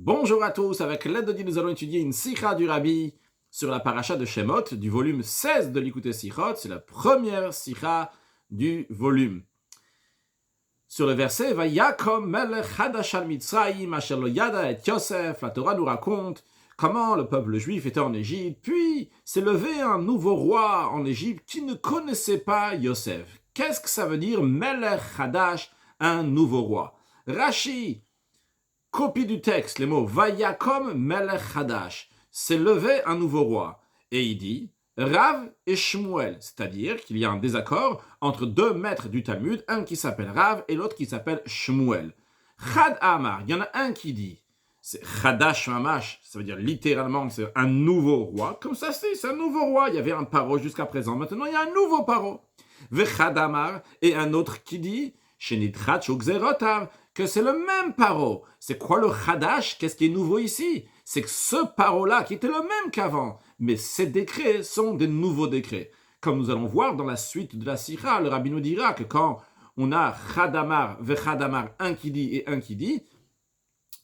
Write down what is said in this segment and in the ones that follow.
Bonjour à tous, avec l'aide de Dieu, nous allons étudier une sikha du Rabbi sur la paracha de Shemot du volume 16 de l'Ikutei Sichot. C'est la première sikha du volume. Sur le verset Vayakom melech chadash al Mitzrayim asher lo yada et Yosef, la Torah nous raconte comment le peuple juif était en Égypte, puis s'est levé un nouveau roi en Égypte qui ne connaissait pas Yosef. Qu'est-ce que ça veut dire melech chadash, un nouveau roi? Rashi copie du texte, les mots Vayakom melech chadash, s'est levé un nouveau roi. Et il dit Rav et Shmuel, c'est-à-dire qu'il y a un désaccord entre deux maîtres du Talmud, un qui s'appelle Rav et l'autre qui s'appelle Shmuel. Chad Amar, il y en a un qui dit, c'est Chadash Mamash, ça veut dire littéralement que c'est un nouveau roi, comme ça c'est un nouveau roi, il y avait un paro jusqu'à présent, maintenant il y a un nouveau paro. Vechad Amar, et un autre qui dit Shenitchatch ou Xerotav, que c'est le même paro. C'est quoi le Chadash? Qu'est-ce qui est nouveau ici? C'est que ce paro-là, qui était le même qu'avant, mais ces décrets sont des nouveaux décrets. Comme nous allons voir dans la suite de la Sikha, le Rabbi nous dira que quand on a Chadamar, Vechadamar, un qui dit et un qui dit,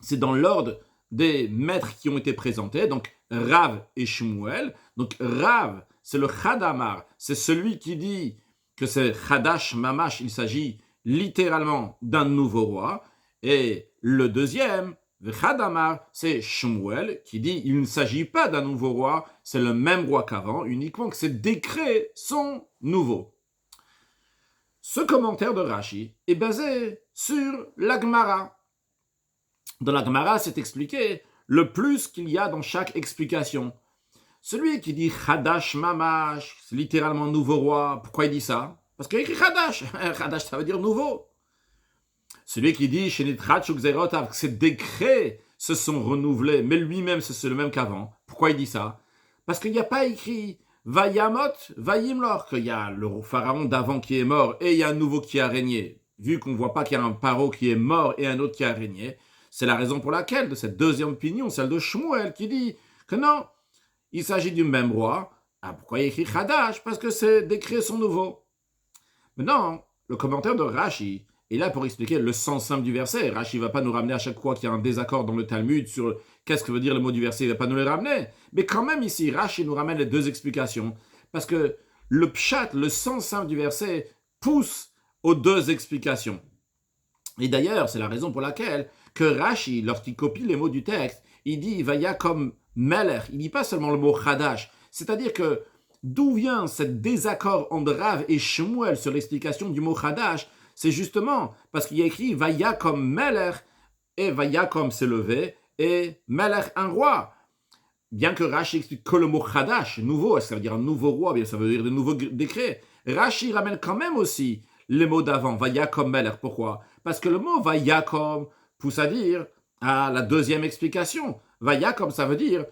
c'est dans l'ordre des maîtres qui ont été présentés, donc Rav et Shmuel. Donc Rav, c'est le Chadamar, c'est celui qui dit que c'est Chadash Mamash, il s'agit littéralement d'un nouveau roi. Et le deuxième, Vechadamar, c'est Shmuel qui dit il ne s'agit pas d'un nouveau roi, c'est le même roi qu'avant, uniquement que ces décrets sont nouveaux. Ce commentaire de Rashi est basé sur la Gemara. Dans la Gemara, c'est expliqué le plus qu'il y a dans chaque explication. Celui qui dit Chadash Mamash, c'est littéralement nouveau roi, pourquoi il dit ça? Parce qu'il écrit Chadash. Chadash, ça veut dire nouveau. Celui qui dit Shenitchatch ou Xerotav, que ces décrets se sont renouvelés, mais lui-même, c'est le même qu'avant. Pourquoi il dit ça? Parce qu'il n'y a pas écrit Vayamot, Vayimlor, qu'il y a le pharaon d'avant qui est mort et il y a un nouveau qui a régné. Vu qu'on ne voit pas qu'il y a un paro qui est mort et un autre qui a régné, c'est la raison pour laquelle, de cette deuxième opinion, celle de Shmuel, qui dit que non, il s'agit du même roi. Ah, pourquoi il écrit Chadash? Parce que ces décrets sont nouveaux. Maintenant, le commentaire de Rashi est là pour expliquer le sens simple du verset. Rashi ne va pas nous ramener à chaque fois qu'il y a un désaccord dans le Talmud sur qu'est-ce que veut dire le mot du verset, il ne va pas nous les ramener. Mais quand même ici, Rashi nous ramène les deux explications. Parce que le pshat, le sens simple du verset, pousse aux deux explications. Et d'ailleurs, c'est la raison pour laquelle que Rashi, lorsqu'il copie les mots du texte, il dit Vaya comme Melech. Il ne dit pas seulement le mot Chadash. C'est-à-dire que d'où vient ce désaccord entre Rav et Shmuel sur l'explication du mot Chadash? C'est justement parce qu'il y a écrit Vaya comme Melech et Vaya comme s'est levé et Melech un roi. Bien que Rashi explique que le mot Chadash, nouveau, ça veut dire un nouveau roi, bien ça veut dire de nouveaux décrets. Rashi ramène quand même aussi les mots d'avant, Vaya comme Melech. Pourquoi? Parce que le mot Vaya comme pousse à dire à la deuxième explication. Vaya comme ça veut dire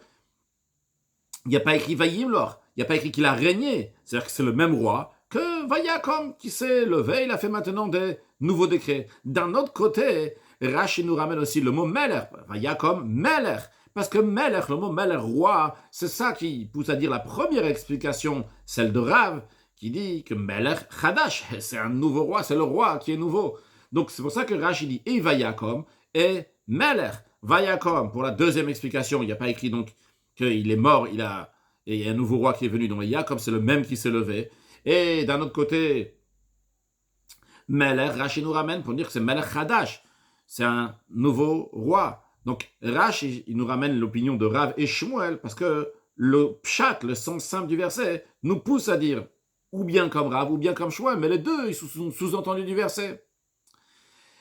il n'y a pas écrit Vayimlor, il n'y a pas écrit qu'il a régné. C'est-à-dire que c'est le même roi que Vayakom qui s'est levé, il a fait maintenant des nouveaux décrets. D'un autre côté, Rashi nous ramène aussi le mot Melech, Vayakom Melech. Parce que Melech, le mot Melech, roi, c'est ça qui pousse à dire la première explication, celle de Rav, qui dit que Melech Chadash, c'est un nouveau roi, c'est le roi qui est nouveau. Donc c'est pour ça que Rashi dit et Vayakom et Melech. Vayakom, pour la deuxième explication, il n'y a pas écrit donc qu'il est mort, et il y a un nouveau roi qui est venu. Donc Jacob, c'est le même qui s'est levé. Et d'un autre côté, Melech, Rashi nous ramène pour dire que c'est Melech Chadash. C'est un nouveau roi. Donc Rashi, il nous ramène l'opinion de Rav et Shmuel parce que le pshat, le sens simple du verset, nous pousse à dire ou bien comme Rav ou bien comme Shmuel, mais les deux, ils sont sous-entendus du verset.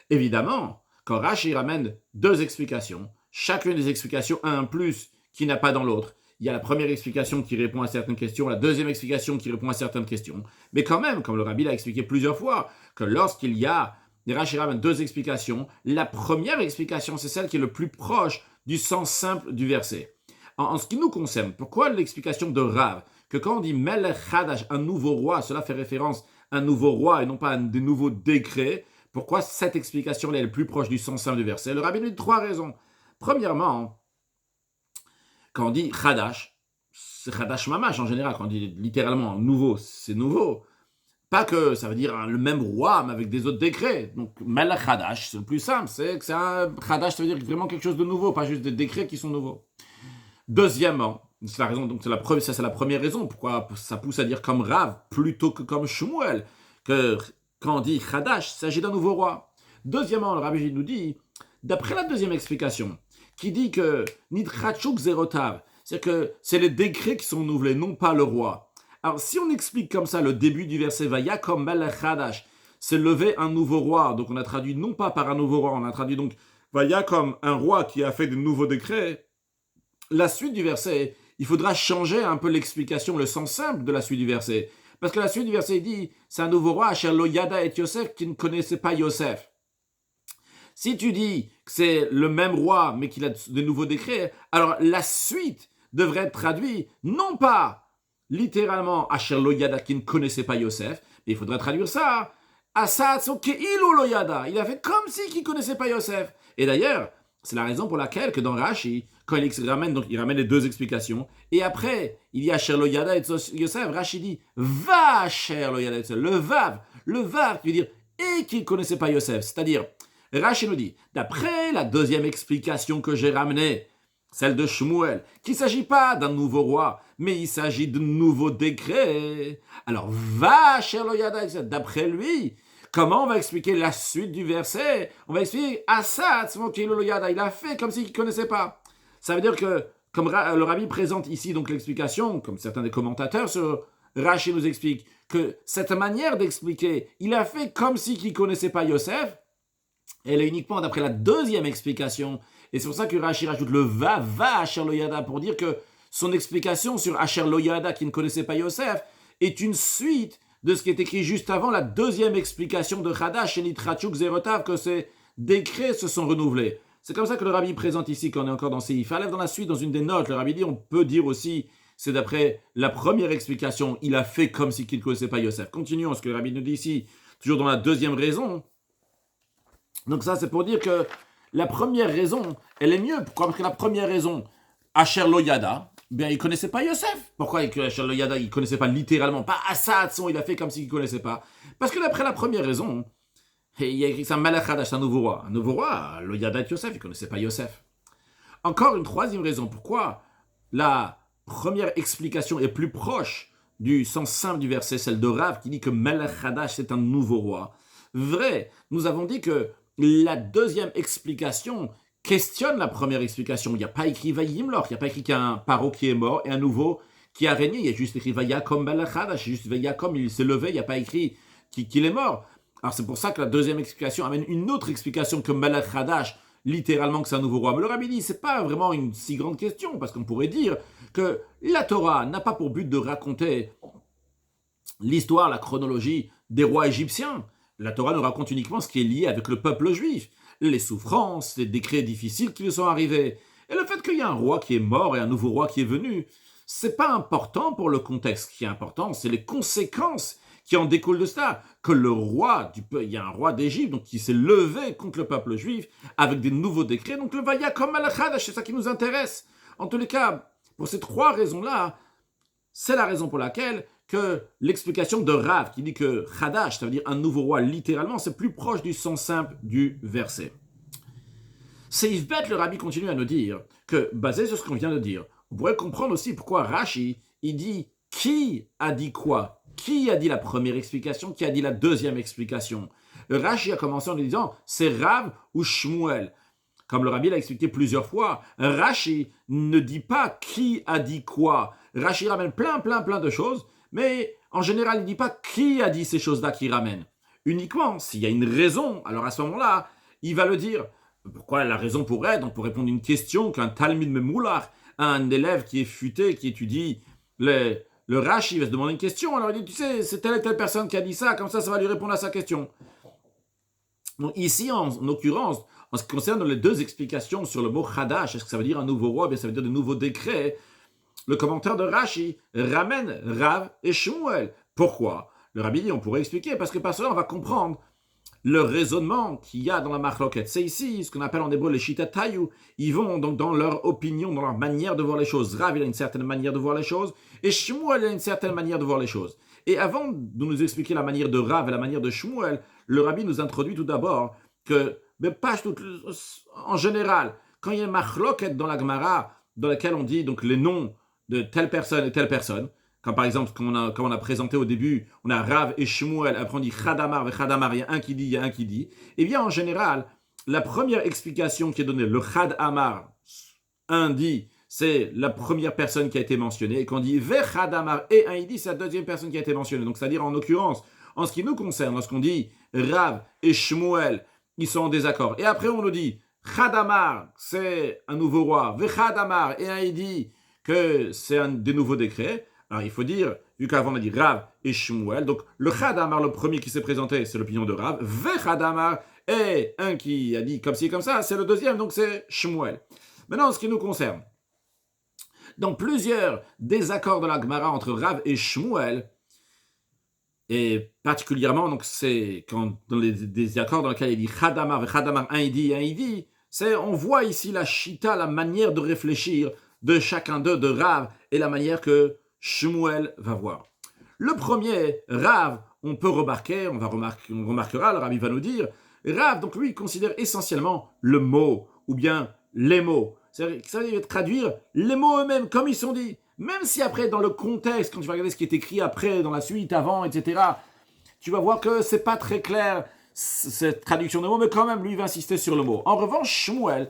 Évidemment, quand Rashi ramène deux explications, chacune des explications a un plus qui n'a pas dans l'autre. Il y a la première explication qui répond à certaines questions, la deuxième explication qui répond à certaines questions. Mais quand même, comme le Rabbi l'a expliqué plusieurs fois, que lorsqu'il y a Rashi ramène deux explications, la première explication, c'est celle qui est le plus proche du sens simple du verset. En ce qui nous concerne, pourquoi l'explication de Rav, que quand on dit Melech Chadash, un nouveau roi, cela fait référence à un nouveau roi et non pas à des nouveaux décrets, pourquoi cette explication est le plus proche du sens simple du verset? Le Rabbi nous dit trois raisons. Premièrement, quand on dit Chadash, c'est Chadash Mamash en général, quand on dit littéralement nouveau, c'est nouveau. Pas que ça veut dire le même roi, mais avec des autres décrets. Donc, Melech Hadash, c'est le plus simple. C'est que c'est un Hadash, ça veut dire vraiment quelque chose de nouveau, pas juste des décrets qui sont nouveaux. Deuxièmement, c'est la raison, donc ça c'est la première raison pourquoi ça pousse à dire comme Rav plutôt que comme Shmuel, que quand on dit Hadash, il s'agit d'un nouveau roi. Deuxièmement, le Rabbi nous dit, d'après la deuxième explication, qui dit que Nitrachuk Zerotav, c'est-à-dire que c'est les décrets qui sont renouvelés, non pas le roi. Alors, si on explique comme ça le début du verset Vaya comme Melech Hadash, c'est lever un nouveau roi. Donc, on a traduit non pas par un nouveau roi, on a traduit donc Vaya comme un roi qui a fait de nouveaux décrets. La suite du verset, il faudra changer un peu l'explication, le sens simple de la suite du verset. Parce que la suite du verset dit c'est un nouveau roi, Asher lo yada et Yosef, qui ne connaissait pas Yosef. Si tu dis que c'est le même roi, mais qu'il a de nouveaux décrets, alors la suite devrait être traduite non pas littéralement Asher lo yada qui ne connaissait pas Yosef, mais il faudrait traduire ça Asatso ke'ilu lo yada. Il a fait comme si qu'il ne connaissait pas Yosef. Et d'ailleurs, c'est la raison pour laquelle que dans Rashi, quand il ramène les deux explications, et après, il y a Asher lo yada et Yosef, Rashi dit va Asher lo yada et Yosef. Le vav qui veut dire et qu'il ne connaissait pas Yosef. C'est-à-dire, Rashi nous dit, d'après la deuxième explication que j'ai ramenée, celle de Shmuel, qu'il ne s'agit pas d'un nouveau roi, mais il s'agit de nouveaux décrets. Alors, va Asher lo yada et Yosef. D'après lui, comment on va expliquer la suite du verset? On va expliquer Assad, il a fait comme s'il ne connaissait pas. Ça veut dire que, comme le Rabbi présente ici donc l'explication, comme certains des commentateurs sur Rashi nous expliquent, que cette manière d'expliquer, il a fait comme s'il ne connaissait pas Yosef, elle est uniquement d'après la deuxième explication. Et c'est pour ça que Rashi rajoute le va Asher lo yada pour dire que son explication sur Asher lo yada qui ne connaissait pas Yosef est une suite de ce qui est écrit juste avant la deuxième explication de Hadash et Nitrachuk Zerotav, que ces décrets se sont renouvelés. C'est comme ça que le Rabbi présente ici, quand on est encore dans Seif Aleph, dans la suite, dans une des notes, le Rabbi dit, on peut dire aussi, c'est d'après la première explication, il a fait comme si qu'il ne connaissait pas Yosef. Continuons, ce que le Rabbi nous dit ici, toujours dans la deuxième raison. Donc ça, c'est pour dire que la première raison, elle est mieux. Pourquoi? Parce que la première raison, Asher lo yada, bien, il ne connaissait pas Yosef. Pourquoi Asher lo yada, il ne connaissait pas littéralement, pas Assad, il a fait comme s'il ne connaissait pas. Parce que d'après la première raison, il y a écrit ça, Melech Hadash, un nouveau roi. Un nouveau roi, lo yada et Yosef, il ne connaissait pas Yosef. Encore une troisième raison, pourquoi la première explication est plus proche du sens simple du verset, celle de Rav, qui dit que Melech Hadash, c'est un nouveau roi. Vrai, nous avons dit que la deuxième explication questionne la première explication. Il n'y a pas écrit Vayimlor, il n'y a pas écrit qu'un paro qui est mort et un nouveau qui a régné. Il y a juste écrit Vayakom Melech Hadash, juste Vayakom, il s'est levé, il n'y a pas écrit qu'il est mort. Alors c'est pour ça que la deuxième explication amène une autre explication que Melech Hadash, littéralement que c'est un nouveau roi. Mais le Rabbi dit, c'est pas vraiment une si grande question, parce qu'on pourrait dire que la Torah n'a pas pour but de raconter l'histoire, la chronologie des rois égyptiens. La Torah nous raconte uniquement ce qui est lié avec le peuple juif, les souffrances, les décrets difficiles qui lui sont arrivés. Et le fait qu'il y a un roi qui est mort et un nouveau roi qui est venu, c'est pas important pour le contexte. Ce qui est important, c'est les conséquences qui en découlent de cela. Que le roi, il y a un roi d'Égypte donc qui s'est levé contre le peuple juif avec des nouveaux décrets. Donc le Vaya comme Melech Hadash, c'est ça qui nous intéresse. En tous les cas, pour ces trois raisons-là, c'est la raison pour laquelle que l'explication de Rav, qui dit que Hadash, ça veut dire un nouveau roi, littéralement, c'est plus proche du sens simple du verset. Seif Bet, le Rabbi continue à nous dire que, basé sur ce qu'on vient de dire, on pourrait comprendre aussi pourquoi Rashi, il dit qui a dit quoi? Qui a dit la première explication? Qui a dit la deuxième explication? Rashi a commencé en disant c'est Rav ou Shmuel. Comme le Rabbi l'a expliqué plusieurs fois, Rashi ne dit pas qui a dit quoi. Rashi ramène plein de choses, mais en général, il ne dit pas qui a dit ces choses-là qu'il ramène. Uniquement, s'il y a une raison, alors à ce moment-là, il va le dire. Pourquoi la raison pourrait être? Donc pour répondre à une question qu'un Talmud Memoular, un élève qui est futé, qui étudie le Rashi, va se demander une question. Alors il dit, tu sais, c'est telle et telle personne qui a dit ça, comme ça va lui répondre à sa question. Donc ici, en l'occurrence, en ce qui concerne les deux explications sur le mot Hadash, est-ce que ça veut dire un nouveau roi? Bien, ça veut dire de nouveaux décrets. Le commentaire de Rashi ramène Rav et Shmuel. Pourquoi? Le Rabbi dit, on pourrait expliquer, parce que par cela, on va comprendre le raisonnement qu'il y a dans la Machloket. C'est ici ce qu'on appelle en hébreu les Shitatayu. Ils vont donc dans leur opinion, dans leur manière de voir les choses. Rav, il a une certaine manière de voir les choses, et Shmuel a une certaine manière de voir les choses. Et avant de nous expliquer la manière de Rav et la manière de Shmuel, le rabbi nous introduit tout d'abord que, mais pas tout, en général, quand il y a une machloket dans la Gemara, dans laquelle on dit donc les noms de telle personne et telle personne, comme par exemple, comme on a présenté au début, on a Rav et Shmuel, après on dit Chadamar et Chadamar, il y a un qui dit, il y a un qui dit. Eh bien, en général, la première explication qui est donnée, le Chadamar, un dit, c'est la première personne qui a été mentionnée, et quand on dit Vechadamar et un il dit, c'est la deuxième personne qui a été mentionnée. Donc, c'est-à-dire, en l'occurrence, en ce qui nous concerne, lorsqu'on dit Rav et Shmuel, ils sont en désaccord. Et après, on nous dit Chadamar, c'est un nouveau roi, Vechadamar et un il dit que c'est un des nouveaux décrets. Alors, il faut dire, vu qu'avant on a dit Rav et Shmuel, donc le Chadamar, le premier qui s'est présenté, c'est l'opinion de Rav, Vechadamar, et un qui a dit comme ci, comme ça, c'est le deuxième, donc c'est Shmuel. Maintenant, en ce qui nous concerne, dans plusieurs désaccords de la Gemara entre Rav et Shmuel, et particulièrement, donc c'est quand dans les désaccords dans lesquels il dit Chadamar, Chadamar, un il dit, c'est, on voit ici la shita, la manière de réfléchir de chacun d'eux, de Rav, et la manière que Shmuel va voir. Le premier, Rav, on peut remarquer, on remarquera, le rabbi va nous dire, Rav, donc lui, il considère essentiellement le mot, ou bien les mots. C'est-à-dire, ça veut traduire les mots eux-mêmes, comme ils sont dit. Même si après, dans le contexte, quand tu vas regarder ce qui est écrit après, dans la suite, avant, etc., tu vas voir que c'est pas très clair, cette traduction de mots, mais quand même, lui, il va insister sur le mot. En revanche, Shmuel,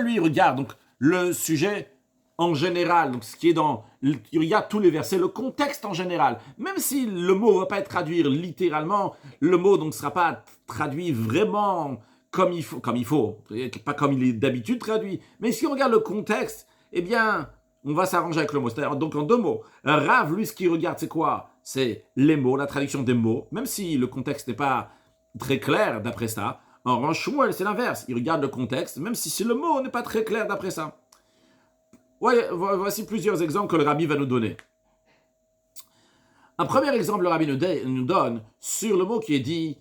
lui, il regarde donc le sujet en général, donc ce qui est dans, il regarde tous les versets, le contexte en général. Même si le mot ne va pas être traduit littéralement, le mot donc ne sera pas traduit vraiment comme il faut, pas comme il est d'habitude traduit. Mais si on regarde le contexte, eh bien, on va s'arranger avec le mot. C'est-à-dire, donc en deux mots, Rav, lui, ce qu'il regarde, c'est quoi? C'est les mots, la traduction des mots, même si le contexte n'est pas très clair d'après ça. En revanche, Shmuel, c'est l'inverse. Il regarde le contexte, même si le mot n'est pas très clair d'après ça. Ouais, voici plusieurs exemples que le rabbi va nous donner. Un premier exemple, le rabbi nous donne sur le mot qui est dit,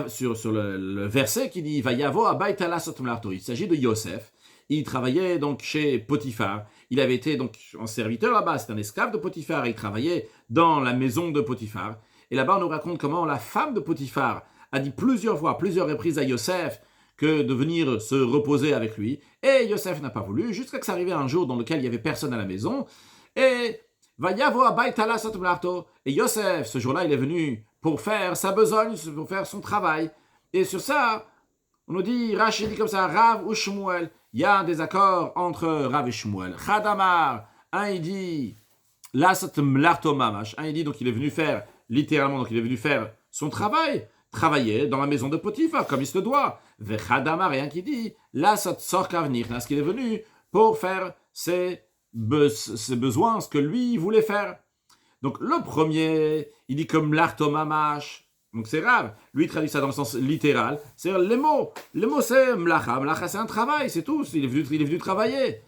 sur le verset qui dit Vayavo abayta lasot mlarto. Il s'agit de Yosef. Il travaillait donc chez Potiphar. Il avait été donc en serviteur là-bas. C'est un esclave de Potiphar. Il travaillait dans la maison de Potiphar. Et là-bas, on nous raconte comment la femme de Potiphar a dit plusieurs reprises à Yosef que de venir se reposer avec lui. Et Yosef n'a pas voulu, jusqu'à ce qu'arrive un jour dans lequel il n'y avait personne à la maison. Et et Yosef, ce jour-là, il est venu pour faire sa besogne, pour faire son travail. Et sur ça, on nous dit, Rashi dit comme ça, Rav ou Shmuel. Il y a un désaccord entre Rav et Shmuel. Chadamar, un il dit, Lasot mlarto mamash. Un il dit, donc il est venu faire, littéralement, donc il est venu faire son travail, travailler dans la maison de Potiphar, comme il se doit. Vechadamar, et un qui dit, Lasot sorkavnir, ce qu'il est venu pour faire ses besoins, ce que lui voulait faire. Donc le premier, il dit comme l'artomamash. Donc c'est Rav. Lui, il traduit ça dans le sens littéral. C'est les mots. Les mots, c'est mlacha. Mlacha, c'est un travail, c'est tout. Il est venu travailler.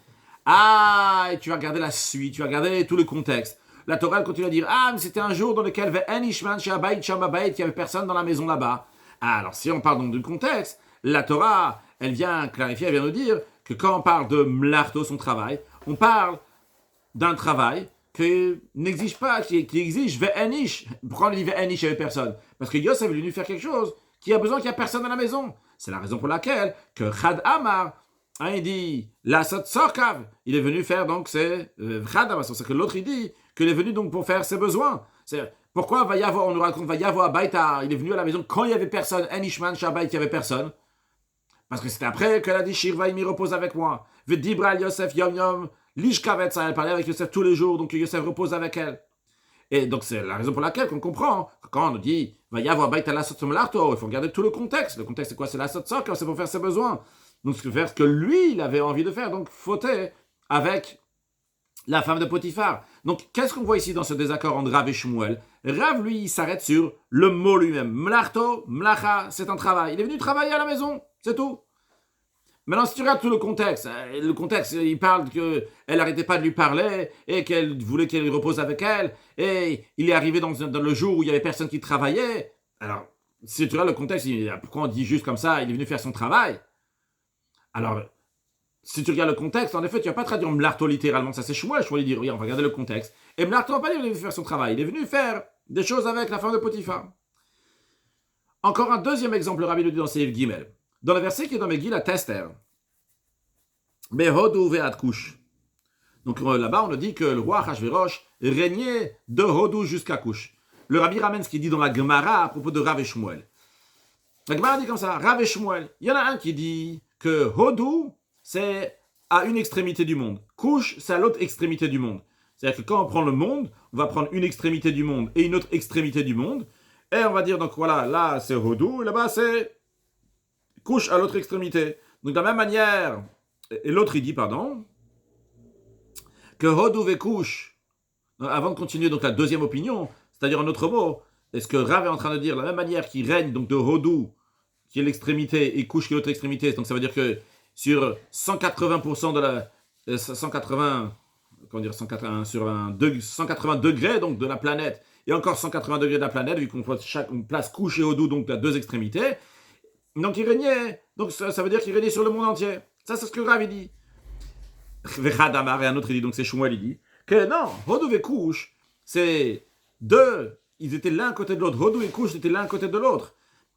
Ah, et tu vas regarder la suite, tu vas regarder tout le contexte. La Torah continue à dire, ah, mais c'était un jour dans lequel il n'y avait personne dans la maison là-bas. Ah, alors si on parle donc du contexte, la Torah, elle vient clarifier, elle vient nous dire que quand on parle de mlarto, son travail, on parle d'un travail qui n'exige pas, qui exige ve'enish. Pourquoi on dit ve'enish, il n'y avait personne? Parce que Yosef est venu faire quelque chose qui a besoin qu'il n'y a personne dans la maison. C'est la raison pour laquelle que Chad Amar, il dit la sorkav, il est venu faire donc c'est Chad Amar, c'est que l'autre il dit qu'il est venu donc pour faire ses besoins. C'est pourquoi on nous raconte Vayavo à Baïta, il est venu à la maison quand il n'y avait personne, Enishman Shabbat, il n'y avait personne. Parce que c'est après qu'elle a dit Shirva, il repose avec moi. Vedibra Yosef Yom Yom, Lishkavet, elle parlait avec Yosef tous les jours, donc Yosef repose avec elle. Et donc c'est la raison pour laquelle qu'on comprend, quand on nous dit va y avoir Baïta la Sotomlarto, il faut regarder tout le contexte. Le contexte c'est quoi? C'est la Sotsok, c'est pour faire ses besoins. Donc c'est faire ce que lui il avait envie de faire, donc fauter avec la femme de Potiphar. Donc qu'est-ce qu'on voit ici dans ce désaccord entre Rav et Shmuel? Rav lui il s'arrête sur le mot lui-même. Mlarto, mlacha, c'est un travail. Il est venu travailler à la maison, c'est tout. Maintenant, si tu regardes tout le contexte, il parle qu'elle n'arrêtait pas de lui parler et qu'elle voulait qu'il repose avec elle. Et il est arrivé dans le jour où il n'y avait personne qui travaillait. Alors, si tu regardes le contexte, pourquoi on dit juste comme ça, il est venu faire son travail? Alors, si tu regardes le contexte, en effet, tu ne vas pas traduire Mlarto littéralement. Ça, c'est Shmuel. Je voulais dire, oui, on va regarder le contexte. Et Mlarto, on va pas dire qu'il est venu faire son travail. Il est venu faire des choses avec la femme de Potiphar. Encore un deuxième exemple, le Rabbi nous dit dans Seif Gimel. Dans le verset qui est dans Megillah à Tester, Behodu ve'ad Kush. Donc là-bas, on nous dit que le roi Achashverosh régnait de Hodou jusqu'à Kush. Le Rabbi ramène ce qu'il dit dans la Gemara à propos de Rav et Shmuel. La Gemara dit comme ça, Rav et Shmuel. Il y en a un qui dit que Hodou, c'est à une extrémité du monde. Kush, c'est à l'autre extrémité du monde. C'est-à-dire que quand on prend le monde, on va prendre une extrémité du monde et une autre extrémité du monde. Et on va dire, donc voilà, là c'est Hodou, et là-bas c'est Kush à l'autre extrémité. Donc de la même manière, et l'autre il dit, pardon, que Hodou ve Kush, avant de continuer donc la deuxième opinion, c'est-à-dire en autre mot, est-ce que Rav est en train de dire de la même manière qu'il règne donc de Hodou, qui est l'extrémité, et Kush qui est l'autre extrémité, donc ça veut dire que sur 180% de la... 180, comment dire, 180, sur 180 degrés donc de la planète, et encore 180 degrés de la planète, vu qu'on place Kush et Hodou, donc à deux extrémités, donc il régnait, donc ça veut dire qu'il régnait sur le monde entier. Ça c'est ce que Rav dit. Vechadamar, et un autre il dit, donc c'est Shmuel, il dit, que non, Hodou et Kush, c'est deux, ils étaient l'un à côté de l'autre. Hodou et Kush étaient l'un à côté de l'autre.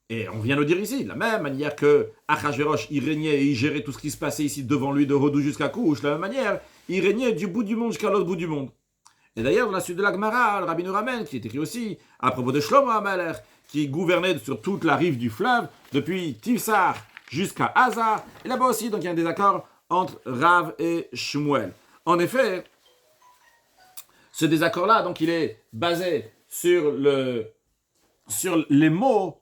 Et on vient le dire ici, de la même manière que Achashverosh, il régnait et il gérait tout ce qui se passait ici devant lui, de Hodou jusqu'à Kush, de la même manière, il régnait du bout du monde jusqu'à l'autre bout du monde. Et d'ailleurs, dans la suite de la Gemara, le Rabbi nous ramène, qui est écrit aussi, à propos de Shlomo HaMelech, qui gouvernait sur toute la rive du fleuve, depuis Tifsar jusqu'à Haza. Et là-bas aussi, donc il y a un désaccord entre Rav et Shmuel. En effet, ce désaccord-là, donc il est basé sur les mots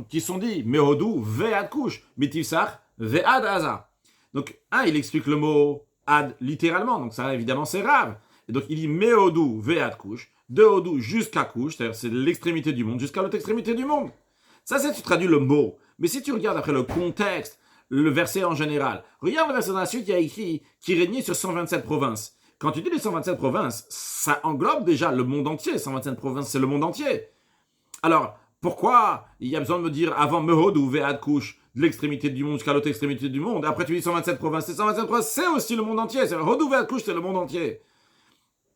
qui sont dits Mehodou ve'ad kush, mitivsach ve'ad haza. Donc, il explique le mot ad littéralement, donc ça évidemment c'est Rav. Et donc il dit Mehodou ve'ad kush, de Hodou jusqu'à Kush, c'est-à-dire c'est l'extrémité du monde jusqu'à l'autre extrémité du monde. Ça c'est tu traduis le mot. Mais si tu regardes après le contexte, le verset en général, regarde le verset dans la suite, il y a écrit qui régnait sur 127 provinces. Quand tu dis les 127 provinces, ça englobe déjà le monde entier. 127 provinces, c'est le monde entier. Alors, pourquoi il y a besoin de me dire avant Mehod ou Ve'ad Kush, de l'extrémité du monde jusqu'à l'autre extrémité du monde, et après tu dis 127 provinces, c'est 127 provinces, c'est aussi le monde entier. C'est Hod ou Ve'ad Kush, c'est le monde entier.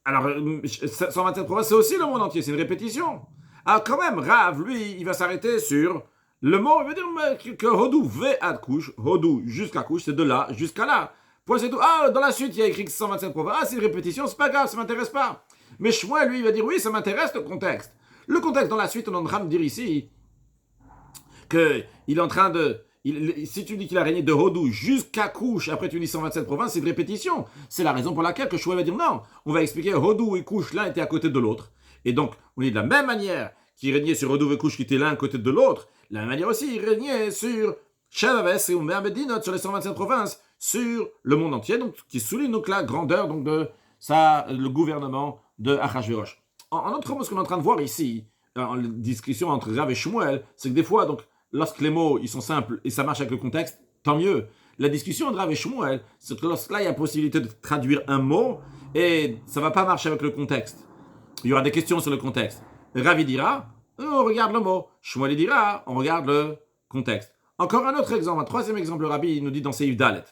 Alors, 127 provinces, c'est aussi le monde entier, c'est une répétition. Alors quand même, Rav, lui, il va s'arrêter sur le mot, il veut dire que Hodou Ve'ad Kush, Hodou jusqu'à Kush, c'est de là jusqu'à là. Point c'est tout. Dans la suite, il y a écrit 127 provinces. C'est une répétition, c'est pas grave, ça m'intéresse pas. Mais Shmuel, lui, il va dire oui, ça m'intéresse le contexte. Le contexte dans la suite, on est en train de dire ici qu'il est en train de... si tu dis qu'il a régné de Hodou jusqu'à Kush, après tu dis 127 provinces, c'est une répétition. C'est la raison pour laquelle que Shmuel va dire non. On va expliquer Hodou et Kush, l'un était à côté de l'autre. Et donc, on est de la même manière qu'il régnait sur Hodou et Kush qui étaient l'un à côté de l'autre. De la même manière aussi, il régnait sur Shavaves et Umer Bedinot, sur les 127 provinces, sur le monde entier, donc qui souligne donc la grandeur donc de le gouvernement de Achashverosh. En autre mot, ce qu'on est en train de voir ici, en discussion entre Rav et Shmuel, c'est que des fois, donc, lorsque les mots ils sont simples et ça marche avec le contexte, tant mieux. La discussion entre Rav et Shmuel, c'est que lorsque là, il y a possibilité de traduire un mot et ça ne va pas marcher avec le contexte. Il y aura des questions sur le contexte. Rav il dira, on regarde le mot. Shmuel il dira, on regarde le contexte. Encore un autre exemple, un troisième exemple, le Rabbi il nous dit dans Seif Dalet.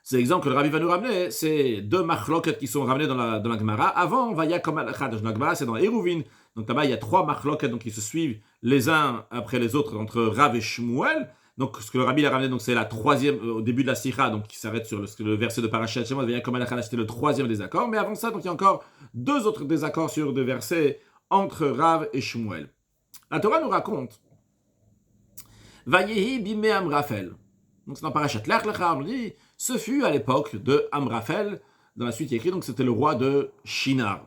C'est l'exemple que le Rabbi va nous ramener, c'est deux machloket qui sont ramenés dans la Gemara. Avant, Vayakom al-Echad, dans la Gemara, c'est dans Eruvin. Donc là-bas, il y a trois machloket donc, qui se suivent les uns après les autres entre Rav et Shmuel. Donc ce que le Rabbi a ramené, donc, c'est la troisième, au début de la Sikha, donc qui s'arrête sur le verset de Parashat Shemot, Vayakom al-Echad, c'était le troisième désaccord. Mais avant ça, donc, il y a encore deux autres désaccords sur des versets entre Rav et Shmuel. La Torah nous raconte Vayehi bime Amraphel. Donc c'est dans Parashat Lech Lecha, on dit, ce fut à l'époque de Amraphel, dans la suite il y a écrit, donc c'était le roi de Shinar.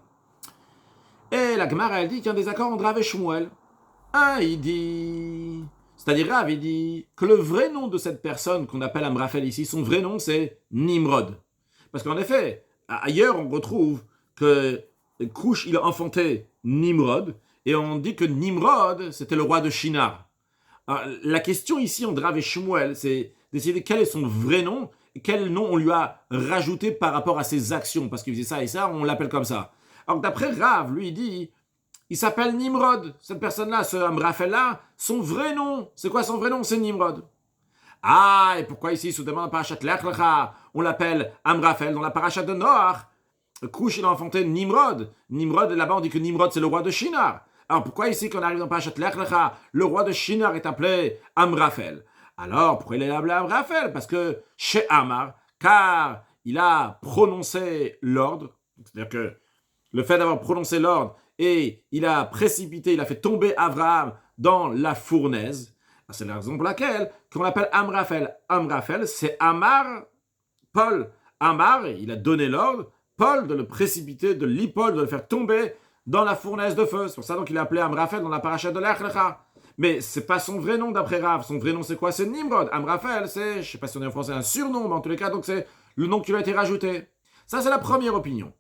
Et la Gemara elle dit qu'il y a un désaccord entre Rav et Shmuel. Il dit, c'est-à-dire Rav il dit que le vrai nom de cette personne qu'on appelle Amraphel ici, son vrai nom c'est Nimrod. Parce qu'en effet, ailleurs on retrouve que Kush il a enfanté Nimrod, et on dit que Nimrod c'était le roi de Shinar. Alors, la question ici entre Rav et Shmuel, c'est d'essayer quel est son vrai nom, et quel nom on lui a rajouté par rapport à ses actions, parce qu'il faisait ça et ça, on l'appelle comme ça. Alors d'après Rav, lui il dit, il s'appelle Nimrod, cette personne-là, ce Amraphel-là, son vrai nom, c'est quoi son vrai nom? C'est Nimrod. Et pourquoi ici, soudainement, dans la parashat Lech Lecha, on l'appelle Amraphel dans la parashat de Noach? Couche, il a enfanté Nimrod. Nimrod, là-bas, on dit que Nimrod, c'est le roi de Shinar. Alors, pourquoi ici, quand on arrive dans Parashat Lech Lecha, le roi de Shinar est appelé Amraphel? Alors, pourquoi il est appelé Amraphel? Parce que chez Amar, car il a prononcé l'ordre, c'est-à-dire que le fait d'avoir prononcé l'ordre, et il a précipité, il a fait tomber Abraham dans la fournaise. C'est la raison pour laquelle qu'on l'appelle Amraphel. Amraphel, c'est Amar, Paul. Amar, il a donné l'ordre, Paul, de le précipiter, de l'hypole, de le faire tomber dans la fournaise de feu. C'est pour ça donc il a appelé Amraphel dans la paracha de Lech Lecha. Mais c'est pas son vrai nom d'après Rav. Son vrai nom c'est quoi? C'est Nimrod. Amraphel, c'est, je sais pas si on est en français, un surnom, mais en tous les cas, donc c'est le nom qui lui a été rajouté. Ça, c'est la première opinion.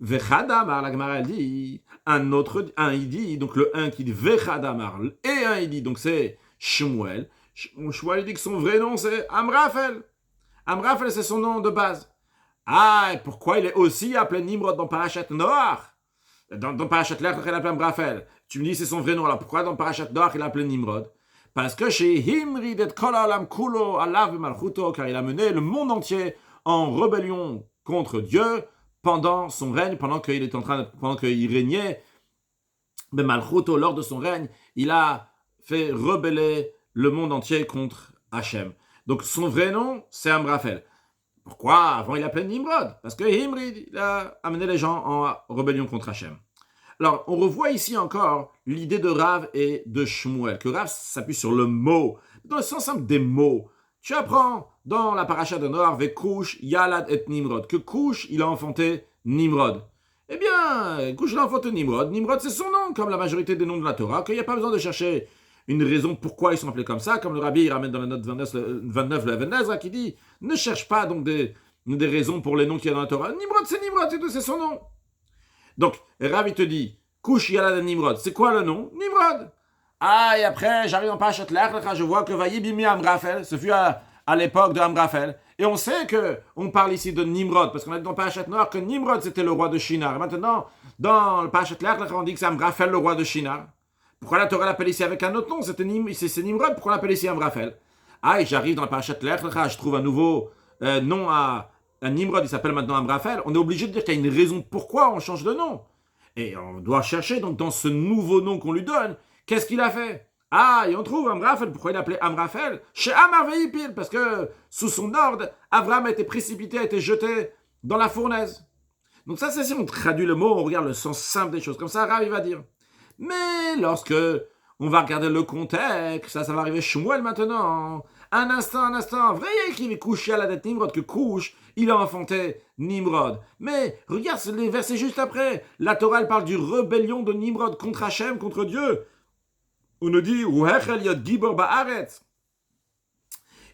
Vechadamar, la Gemara elle dit, il dit, donc le 1 qui dit Vechadamar, et un il dit, donc c'est Shmuel. Shmuel il dit que son vrai nom c'est Amraphel. Amraphel c'est son nom de base. Ah, et pourquoi il est aussi appelé Nimrod dans Parashat Noach? Dans Parashat Lech il appelé Amraphel. Tu me dis c'est son vrai nom, alors pourquoi dans Parashat Noach il appelé Nimrod? Parce que chez Himrid et Kol Olam Kulo Alav Malchuto, car il a mené le monde entier en rébellion contre Dieu pendant son règne, pendant qu'il régnait, mais Malchuto, lors de son règne, il a fait rebeller le monde entier contre Hachem. Donc son vrai nom, c'est Amraphel. Pourquoi avant il appelait Nimrod? Parce que Himrid, il a amené les gens en rébellion contre Hachem. Alors, on revoit ici encore l'idée de Rav et de Shmuel, que Rav s'appuie sur le mot, dans le sens simple des mots. Tu apprends dans la paracha de Noach, Vekush, Yalad et Nimrod, que Kush, il a enfanté Nimrod. Eh bien, Kush, il a enfanté Nimrod. Nimrod, c'est son nom, comme la majorité des noms de la Torah, qu'il n'y a pas besoin de chercher une raison pourquoi ils sont appelés comme ça, comme le Rabbi il ramène dans la note 29 le Even Ezra, qui dit, ne cherche pas donc des raisons pour les noms qu'il y a dans la Torah. Nimrod, c'est tout, c'est son nom. Donc, Rav, il te dit, Kush Yalad et Nimrod, c'est quoi le nom? Nimrod. Ah, et après, j'arrive en Parashat Lech Lecha, je vois que Vayibimi Amraphel, ce fut à l'époque de Amraphel. Et on sait qu'on parle ici de Nimrod, parce qu'on a dit dans Parashat Noach que Nimrod c'était le roi de Shinar. Et maintenant, dans le Parashat Lech Lecha, on dit que c'est Amraphel le roi de Shinar. Pourquoi la Torah l'appelle ici avec un autre nom? C'est Nimrod, pourquoi on l'appelle ici Amraphel? Ah, et j'arrive dans la Parashat Lech Lecha, je trouve un nouveau nom à Nimrod, il s'appelle maintenant Amraphel. On est obligé de dire qu'il y a une raison pourquoi on change de nom. Et on doit chercher donc dans ce nouveau nom qu'on lui donne, qu'est-ce qu'il a fait? Ah, et on trouve Amraphel. Pourquoi il appelait Amraphel? Chez Amar Veipil, parce que sous son ordre, Abraham a été précipité, a été jeté dans la fournaise. Donc ça, c'est si on traduit le mot, on regarde le sens simple des choses. Comme ça, Rav, il va dire. Mais lorsque on va regarder le contexte, ça va arriver Shmuel maintenant. Un instant. Vrai qu'il est couché à la dette Nimrod, que couche, il a enfanté Nimrod. Mais regarde les versets juste après. La Torah, elle parle du rébellion de Nimrod contre Hachem, contre Dieu. On nous dit, Gibor Ba'aretz.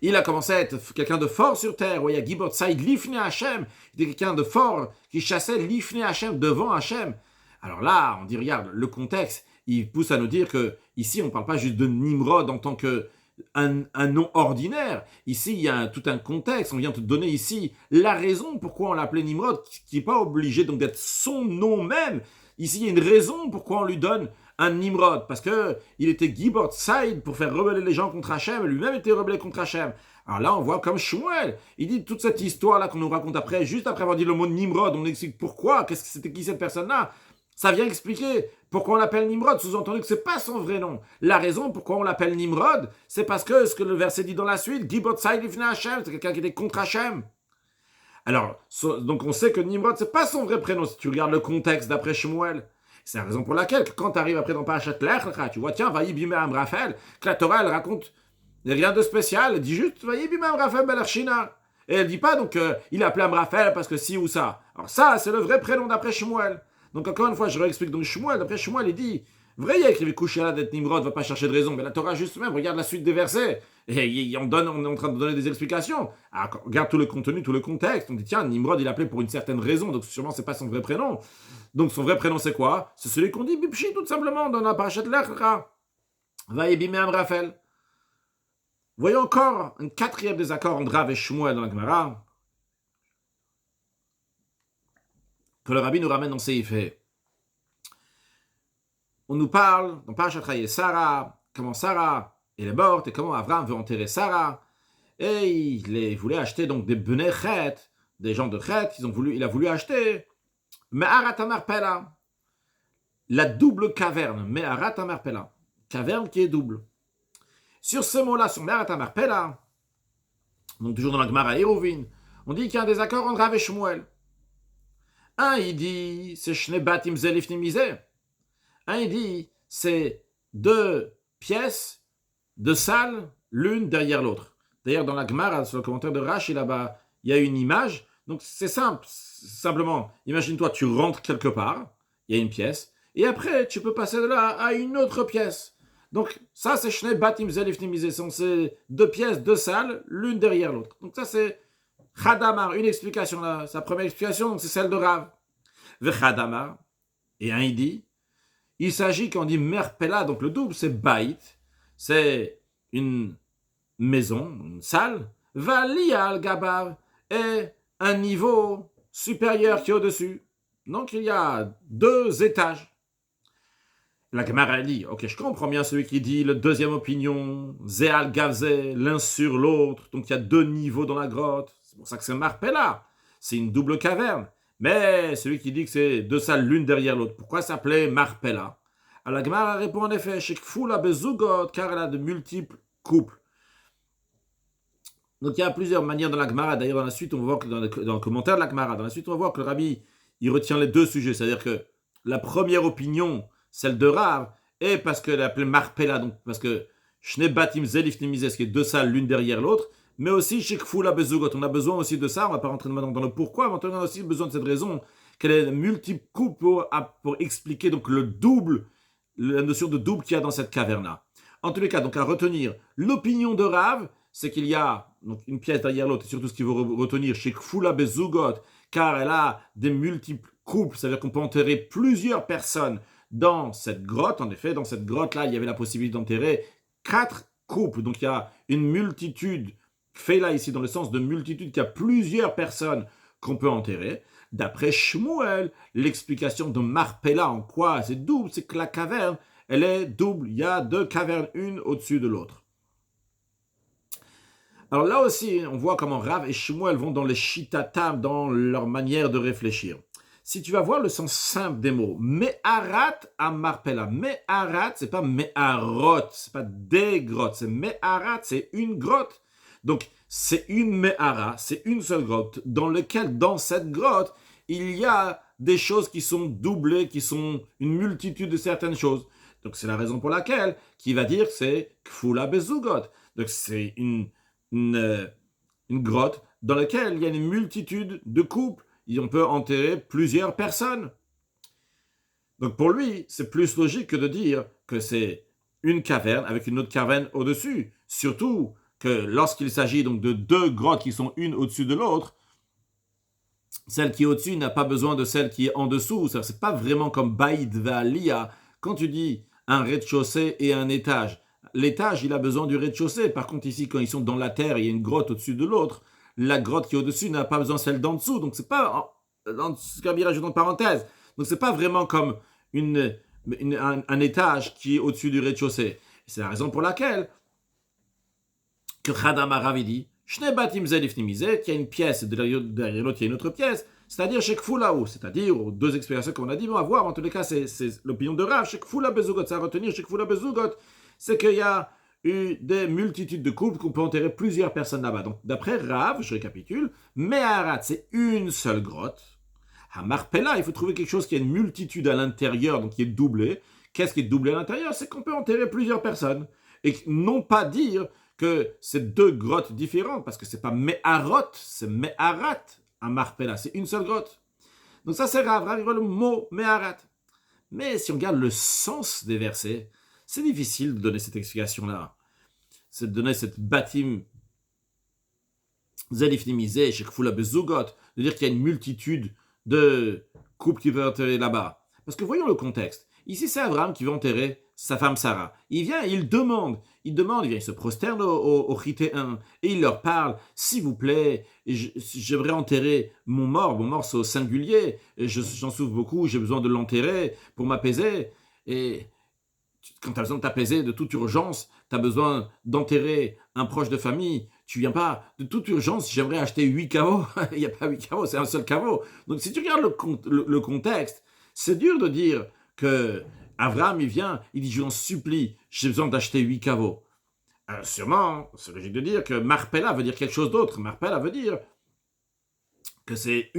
Il a commencé à être quelqu'un de fort sur terre. Il y a Gibor Tsaïd Lifne Hachem. Il était quelqu'un de fort qui chassait Lifne Hachem, devant Hachem. Alors là, on dit, regarde, le contexte, il pousse à nous dire que ici, on ne parle pas juste de Nimrod en tant que un nom ordinaire. Ici, il y a tout un contexte. On vient te donner ici la raison pourquoi on l'appelait Nimrod, qui n'est pas obligé donc d'être son nom même. Ici, il y a une raison pourquoi on lui donne un Nimrod, parce qu'il était Gibor Tsaïd pour faire rebeller les gens contre Hachem, lui-même était rebellé contre Hachem. Alors là, on voit comme Shmuel, il dit toute cette histoire-là qu'on nous raconte après, juste après avoir dit le mot Nimrod, on explique pourquoi, c'était qui cette personne-là. Ça vient expliquer pourquoi on l'appelle Nimrod, sous-entendu que ce n'est pas son vrai nom. La raison pourquoi on l'appelle Nimrod, c'est parce que ce que le verset dit dans la suite, Gibor Tsaïd Lifnei Hachem, c'est quelqu'un qui était contre Hachem. Alors, donc on sait que Nimrod, c'est pas son vrai prénom, si tu regardes le contexte d'après Shmuel. C'est la raison pour laquelle, quand tu arrives après dans Parashat Lech Lecha, tu vois, tiens, Vayibime Amraphel, que la Torah, elle raconte rien de spécial, elle dit juste Vayibime Amraphel Belershina. Et elle dit pas, donc, il est appelé Amraphel parce que si ou ça. Alors ça, c'est le vrai prénom d'après Shmuel. Donc encore une fois, je réexplique. Donc Shmuel, d'après Shmuel, il dit, vrai, il a écrit couché là d'être Nimrod, va pas chercher de raison. Mais la Torah, juste même, regarde la suite des versets. Et on est en train de donner des explications. Alors, regarde tout le contenu, tout le contexte. On dit, tiens, Nimrod, il est appelé pour une certaine raison. Donc sûrement, c'est pas son vrai prénom. Donc son vrai prénom, c'est quoi? C'est celui qu'on dit Bipshi, tout simplement, dans la Parashat Lech Lecha. Vayibime Amraphel. Voyons encore un quatrième désaccord entre Rav et Shmuel dans la Gemara, que le Rabbi nous ramène dans Seif. On nous parle dans Parashat Chaye Sarah, comment Sarah elle est morte et comment Abraham veut enterrer Sarah. Et il voulait acheter donc des Bnei Chet, des gens de Chet, il a voulu acheter Me'arat Amarpela, la double caverne, Me'arat Amarpela, caverne qui est double. Sur ce mot-là, sur Me'arat Amarpela, donc toujours dans la Gemara Eruvin, on dit qu'il y a un désaccord entre Rav et Shmuel. Un, il dit, c'est Shne Batim Zelif Nimizeh. Un, il dit, c'est deux pièces, deux salles, l'une derrière l'autre. D'ailleurs, dans la Gemara, sur le commentaire de Rashi, là-bas, il y a une image. Donc, c'est simple. Simplement, imagine-toi, tu rentres quelque part, il y a une pièce, et après, tu peux passer de là à une autre pièce. Donc, ça, c'est Shne Batim Zelif Nimizeh. C'est deux pièces, deux salles, l'une derrière l'autre. Donc, ça, c'est Chadamar, une explication là. Sa première explication, donc, c'est celle de Rav. Vechadamar, et un, il dit, il s'agit, quand on dit merpela, donc le double, c'est bait, c'est une maison, une salle, valia al gabar, et un niveau supérieur qui est au-dessus. Donc il y a deux étages. La Gemara dit, ok, je comprends bien celui qui dit le deuxième opinion, Zéal Gavzé, l'un sur l'autre, donc il y a deux niveaux dans la grotte. C'est pour ça que c'est Marpella, c'est une double caverne. Mais celui qui dit que c'est deux salles l'une derrière l'autre, pourquoi s'appelait Marpella? Alors la Gemara répond en effet, Shekfula bezugot, car elle a de multiples couples. Donc il y a plusieurs manières dans la Gemara. D'ailleurs, dans la suite, on voit que dans le commentaire de la Gemara, dans la suite, on va voir que le Rabbi, il retient les deux sujets. C'est-à-dire que la première opinion, celle de Rav, est parce qu'elle est appelée Marpella, donc parce que Shne Batim Zelif Nimizeh, qui est deux salles l'une derrière l'autre, mais aussi Shekfula bezugot. On a besoin aussi de ça, on ne va pas rentrer maintenant dans le pourquoi, mais on a aussi besoin de cette raison, qu'elle est multiple couples pour expliquer donc le double, la notion de double qu'il y a dans cette caverne-là. En tous les cas, donc à retenir, l'opinion de Rav, c'est qu'il y a donc une pièce derrière l'autre, et surtout ce qu'il faut retenir, Shekfula bezugot, car elle a des multiples couples, c'est-à-dire qu'on peut enterrer plusieurs personnes dans cette grotte. En effet, dans cette grotte-là, il y avait la possibilité d'enterrer 4 couples. Donc il y a une multitude, fait là ici dans le sens de multitude, qu'il y a plusieurs personnes qu'on peut enterrer. D'après Shmuel, l'explication de Marpella, en quoi c'est double, c'est que la caverne, elle est double. Il y a deux cavernes, une au-dessus de l'autre. Alors là aussi, on voit comment Rav et Shmuel vont dans les shitatam, dans leur manière de réfléchir. Si tu vas voir le sens simple des mots, Me'arat à Marpella. Me'arat, c'est pas Me'arot, c'est pas des grottes, c'est Me'arat, c'est une grotte. Donc, c'est une Me'ara, c'est une seule grotte, dans laquelle, dans cette grotte, il y a des choses qui sont doublées, qui sont une multitude de certaines choses. Donc, c'est la raison pour laquelle, qui va dire que c'est Kfula Bezugot. Donc, c'est une grotte dans laquelle il y a une multitude de couples. Et on peut enterrer plusieurs personnes. Donc pour lui, c'est plus logique que de dire que c'est une caverne avec une autre caverne au-dessus. Surtout que lorsqu'il s'agit donc de deux grottes qui sont une au-dessus de l'autre, celle qui est au-dessus n'a pas besoin de celle qui est en dessous. C'est pas vraiment comme Baïd Valia. Quand tu dis un rez-de-chaussée et un étage, l'étage, il a besoin du rez-de-chaussée. Par contre, ici, quand ils sont dans la terre, il y a une grotte au-dessus de l'autre. La grotte qui est au-dessus n'a pas besoin de celle d'en dessous. Donc, c'est pas, comme il rajoute en parenthèse. Donc, c'est pas vraiment comme un étage qui est au-dessus du rez-de-chaussée. C'est la raison pour laquelle que Khadam Aravi dit Shne Batim Zelif Nimizeh, qu'il y a une pièce, et derrière l'autre, il y a une autre pièce. C'est-à-dire chez Kfulaou, c'est-à-dire aux deux explications qu'on a dit, on va voir, en tous les cas, c'est l'opinion de Rav. Chez Kfula Bezugot, ça à retenir, chez Kfula Bezugot, c'est qu'il y a eu des multitudes de couples qu'on peut enterrer plusieurs personnes là-bas. Donc, d'après Rav, je récapitule, Me'arat, c'est une seule grotte. À Marpella, il faut trouver quelque chose qui a une multitude à l'intérieur, donc qui est doublé. Qu'est-ce qui est doublé à l'intérieur? C'est qu'on peut enterrer plusieurs personnes. Et non pas dire que c'est deux grottes différentes, parce que c'est pas Me'arot, c'est Me'arat à Marpella, c'est une seule grotte. Donc ça c'est Rav, il voit le mot Me'arat. Mais si on regarde le sens des versets, c'est difficile de donner cette explication-là. C'est de donner cette batim Zelif Nimizeh, Shekfula Bezugot, de dire qu'il y a une multitude de couples qui veulent enterrer là-bas. Parce que voyons le contexte. Ici, c'est Abraham qui veut enterrer sa femme Sarah. Il vient, il demande, il vient, il se prosterne au Chitéen et il leur parle, s'il vous plaît, j'aimerais enterrer mon mort c'est au singulier, j'en souffre beaucoup, j'ai besoin de l'enterrer pour m'apaiser. Et quand tu as besoin de t'apaiser de toute urgence, tu as besoin d'enterrer un proche de famille, Tu viens pas de toute urgence, j'aimerais acheter 8 caveaux. Il n'y a pas 8 caveaux, c'est un seul caveau. Donc si tu regardes le contexte, c'est dur de dire que Abraham, il vient, il dit, je vous en supplie, j'ai besoin d'acheter 8 caveaux. Sûrement, c'est logique de dire que Marpella veut dire quelque chose d'autre. Marpella veut dire que c'est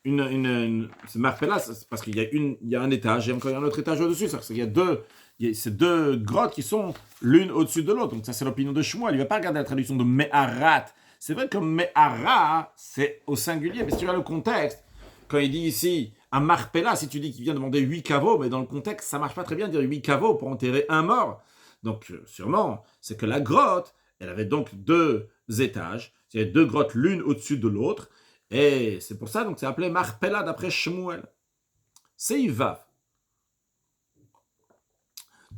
c'est Marpella, c'est parce il y a un étage et encore un autre étage au-dessus. C'est deux grottes qui sont l'une au-dessus de l'autre. Donc ça, c'est l'opinion de Shmuel. Il ne va pas regarder la traduction de Meharat. C'est vrai que Mehara, c'est au singulier, mais si tu regardes le contexte, quand il dit ici, à Marpella, si tu dis qu'il vient demander 8 caveaux, mais dans le contexte, ça ne marche pas très bien de dire 8 caveaux pour enterrer un mort. Donc sûrement, c'est que la grotte, elle avait donc 2 étages. Il y avait 2 grottes l'une au-dessus de l'autre. Et c'est pour ça, donc c'est appelé Marpella d'après Shmuel. C'est Ivav.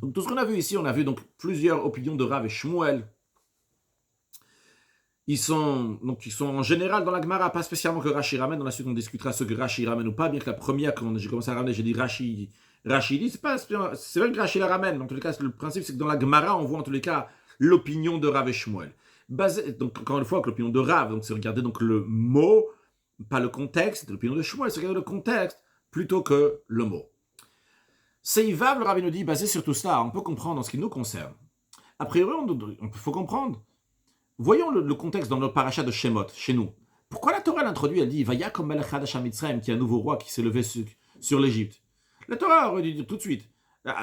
Donc tout ce qu'on a vu ici, on a vu donc plusieurs opinions de Rav et Shmuel. Ils sont en général dans la Gemara, pas spécialement que Rashi ramène. Dans la suite, on discutera ce que Rashi ramène ou pas. Bien que la première, quand j'ai commencé à ramener, j'ai dit Rashi dit, c'est vrai que Rashi la ramène. Dans tous les cas, le principe, c'est que dans la Gemara, on voit en tous les cas l'opinion de Rav et Shmuel. Donc encore une fois, que l'opinion de Rav, donc c'est regarder donc le mot, pas le contexte. L'opinion de Shmuel, c'est regarder le contexte plutôt que le mot. C'est Ivav, le Rav nous dit, basé sur tout cela, on peut comprendre en ce qui nous concerne. A priori, il faut comprendre. Voyons le contexte dans notre paracha de Shemot, chez nous. Pourquoi la Torah l'introduit? Elle dit Vaya comme Melech Hadash HaMitzrayim, qui est un nouveau roi qui s'est levé sur l'Égypte. La Torah aurait dû dire tout de suite,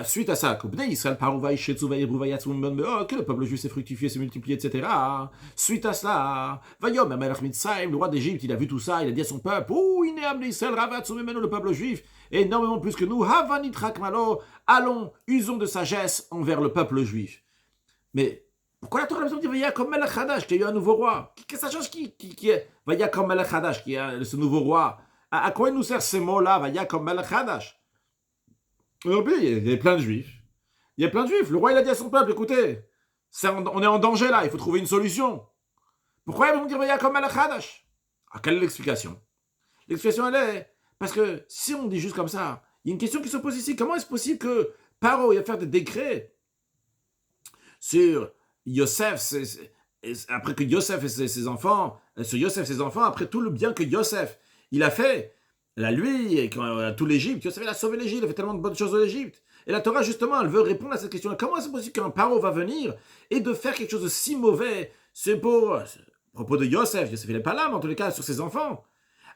suite à ça, que le peuple juif s'est fructifié, s'est multiplié, etc. Suite à cela, Vayom Melech Mitzrayim, le roi d'Égypte, il a vu tout ça, il a dit à son peuple le peuple juif, énormément plus que nous, allons, usons de sagesse envers le peuple juif. Mais pourquoi la Torah a besoin de dire Vaya comme Melech Hadash, qu'il y a eu un nouveau roi? Qu'est-ce que ça change qui est Vaya comme Melech Hadash, qui est ce nouveau roi? À quoi il nous sert ces mots-là, Vaya comme Melech Hadash? Il y a plein de juifs. Le roi, il a dit à son peuple, écoutez, on est en danger là, il faut trouver une solution. Pourquoi ils vont dire Vaya comme Melech Hadash? Quelle est l'explication? L'explication, elle est, parce que si on dit juste comme ça, il y a une question qui se pose ici. Comment est-ce possible que Paro, il va faire des décrets sur Yosef, après que Yosef et ses enfants, après tout le bien que Yosef, il a fait, lui, et tout l'Égypte, Yosef, il a sauvé l'Égypte, il a fait tellement de bonnes choses de l'Égypte. Et la Torah, justement, elle veut répondre à cette question. Comment est-ce possible qu'un paro va venir et de faire quelque chose de si mauvais? C'est à propos de Yosef, il n'est pas là, mais en tous les cas, sur ses enfants.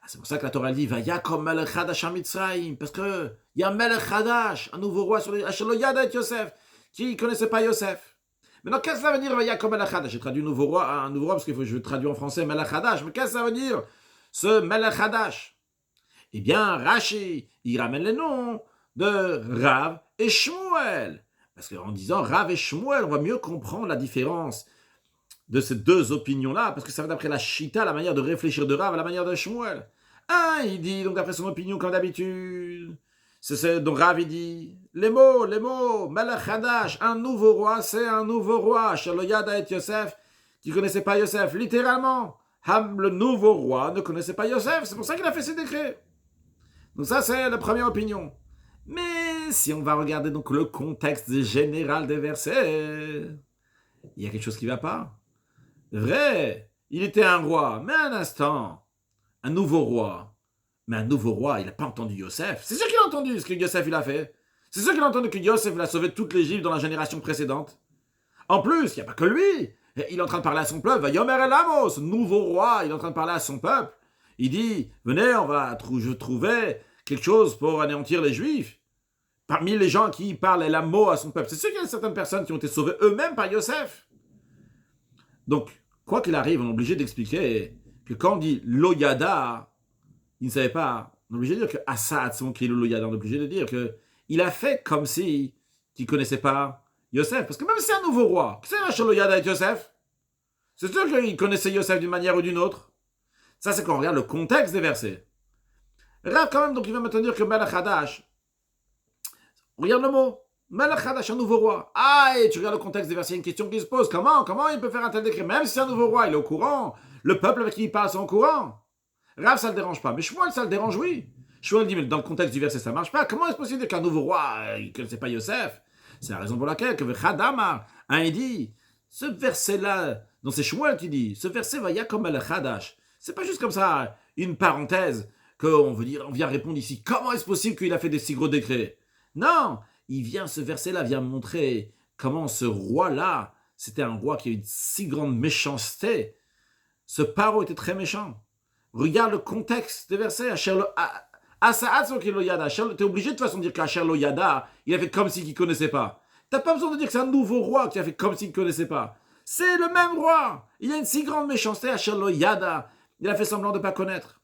C'est pour ça que la Torah dit, Vaya comme Melech Hadash HaMitzrayim, parce qu'il y a un Melech Hadash, un nouveau roi sur les Ashelo Yada et Yosef, qui ne connaissait pas Yosef. Maintenant, qu'est-ce que ça veut dire Vaya comme Melech Hadash? J'ai traduit un nouveau roi parce que je traduis en français Melech Hadash. Mais qu'est-ce que ça veut dire ce Melech Hadash? Eh bien, Rashi, il ramène les noms de Rav et Shmuel. Parce qu'en disant Rav et Shmuel, on va mieux comprendre la différence de ces deux opinions-là, parce que ça va d'après la Shita, la manière de réfléchir de Rav à la manière de Shmuel. Il dit, donc d'après son opinion, comme d'habitude, donc Rav, il dit, les mots, Melech Hadash, un nouveau roi, c'est un nouveau roi, Shelo Yada et Yosef, qui ne connaissait pas Yosef, littéralement. Le nouveau roi ne connaissait pas Yosef, c'est pour ça qu'il a fait ses décrets. Donc ça, c'est la première opinion. Mais si on va regarder donc le contexte général des versets, il y a quelque chose qui ne va pas. Vrai, il était un roi, mais un instant, un nouveau roi. Mais un nouveau roi, il n'a pas entendu Yosef. C'est sûr qu'il a entendu ce que Yosef il a fait. C'est sûr qu'il a entendu que Yosef il a sauvé toute l'Égypte dans la génération précédente. En plus, il n'y a pas que lui. Il est en train de parler à son peuple. Yomer el Amos, nouveau roi, il est en train de parler à son peuple. Il dit, venez, je trouvais quelque chose pour anéantir les Juifs. Parmi les gens qui parlent el Amos à son peuple, c'est sûr qu'il y a certaines personnes qui ont été sauvées eux-mêmes par Yosef. Donc, quoi qu'il arrive, on est obligé d'expliquer que quand on dit Loyada, il ne savait pas. On est obligé de dire que Assad, qui est le Loyada, on est obligé de dire qu'il a fait comme si il ne connaissait pas Yosef. Parce que même si c'est un nouveau roi, qu'est-ce que c'est Loyada avec Yosef? C'est sûr qu'il connaissait Yosef d'une manière ou d'une autre. Ça, c'est quand on regarde le contexte des versets. Rav, quand même, donc il va maintenant dire que Melech Hadash, regarde le mot. Melech Hadash, un nouveau roi. Et tu regardes le contexte des versets, il y a une question qui se pose. Comment il peut faire un tel décret? Même si c'est un nouveau roi, il est au courant. Le peuple avec qui il parle, c'est au courant. Rav, ça ne le dérange pas. Mais Shmuel, ça le dérange, oui. Shmuel dit, mais dans le contexte du verset, ça ne marche pas. Comment est-ce possible qu'un nouveau roi, il ne connaissait pas Yosef? C'est la raison pour laquelle que Chadamar, il dit, ce verset-là Donc c'est Shmuel qui dit, ce verset va Yakom al Chadash. C'est pas juste comme ça, une parenthèse, qu'on veut dire, on vient répondre ici, comment est-ce possible qu'il a fait des si gros décrets? Non, ce verset-là vient montrer comment ce roi-là, c'était un roi qui avait une si grande méchanceté. Ce Paro était très méchant. Regarde le contexte des versets. T'es obligé de toute façon de dire qu'Asher lo yada, il a fait comme s'il ne connaissait pas. T'as pas besoin de dire que c'est un nouveau roi qui a fait comme s'il ne connaissait pas. C'est le même roi. Il a une si grande méchanceté, Asher lo yada. Il a fait semblant de ne pas connaître.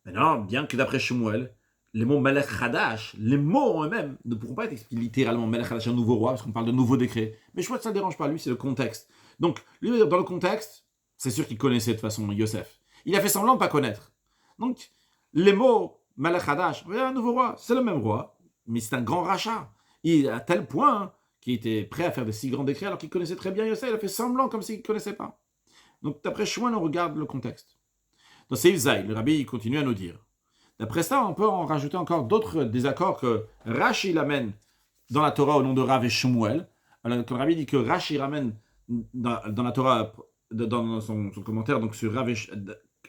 Maintenant, bien que d'après Shmuel, les mots Melech Hadash, les mots eux-mêmes, ne pourront pas être expliqués littéralement Melech Hadash, un nouveau roi, parce qu'on parle de nouveaux décrets. Mais je crois que ça ne dérange pas, lui, c'est le contexte. Donc, lui, dans le contexte, c'est sûr qu'il connaissait de toute façon Yosef. Il a fait semblant de ne pas connaître. Donc, les mots Melech Hadash, un nouveau roi, c'est le même roi, mais c'est un grand rachat. Il à tel point qu'il était prêt à faire de si grands décrets alors qu'il connaissait très bien Yosef, il a fait semblant comme s'il ne connaissait pas. Donc, d'après Shmuel, on regarde le contexte. Dans Seif Zay, le rabbi il continue à nous dire. D'après ça, on peut en rajouter encore d'autres désaccords que Rashi l'amène dans la Torah au nom de Rav et Shmuel. Alors, quand le rabbi dit que Rashi ramène dans la Torah, dans son commentaire, donc sur Rav et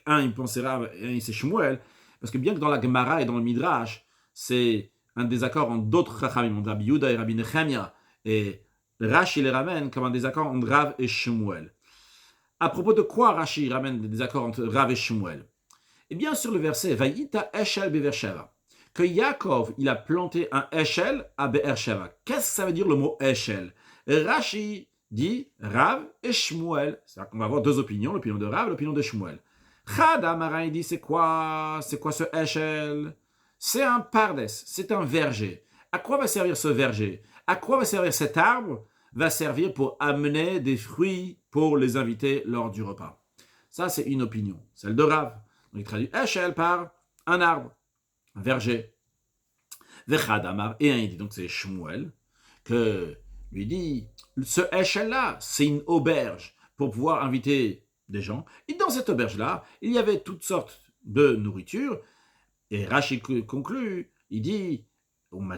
un il pensait Rav et un c'est Shmuel, parce que bien que dans la Gemara et dans le Midrash, c'est un désaccord entre d'autres Chachamim, entre Rabbi Yehuda et Rabbi Nechemia, et Rashi les ramène comme un désaccord entre Rav et Shmuel. À propos de quoi Rashi ramène des désaccords entre Rav et Shmuel? Eh bien, sur le verset Vayita Eshel Be'ersheva, que Yaakov il a planté un Eshel à Be'ersheva. Qu'est-ce que ça veut dire le mot Eshel? Rashi dit Rav et Shmuel. C'est-à-dire qu'on va avoir deux opinions, l'opinion de Rav et l'opinion de Shmuel. Chada Marin il dit c'est quoi ce Eshel? C'est un pardes, c'est un verger. À quoi va servir ce verger? À quoi va servir cet arbre? Va servir pour amener des fruits pour les invités lors du repas. Ça, c'est une opinion, celle de Rav. Donc, il traduit Eshel par un arbre, un verger. Vechad Amar, et un, il dit, donc c'est Shmuel, que lui dit, ce Eshel-là, c'est une auberge pour pouvoir inviter des gens. Et dans cette auberge-là, il y avait toutes sortes de nourriture. Et Rashi conclut, il dit, on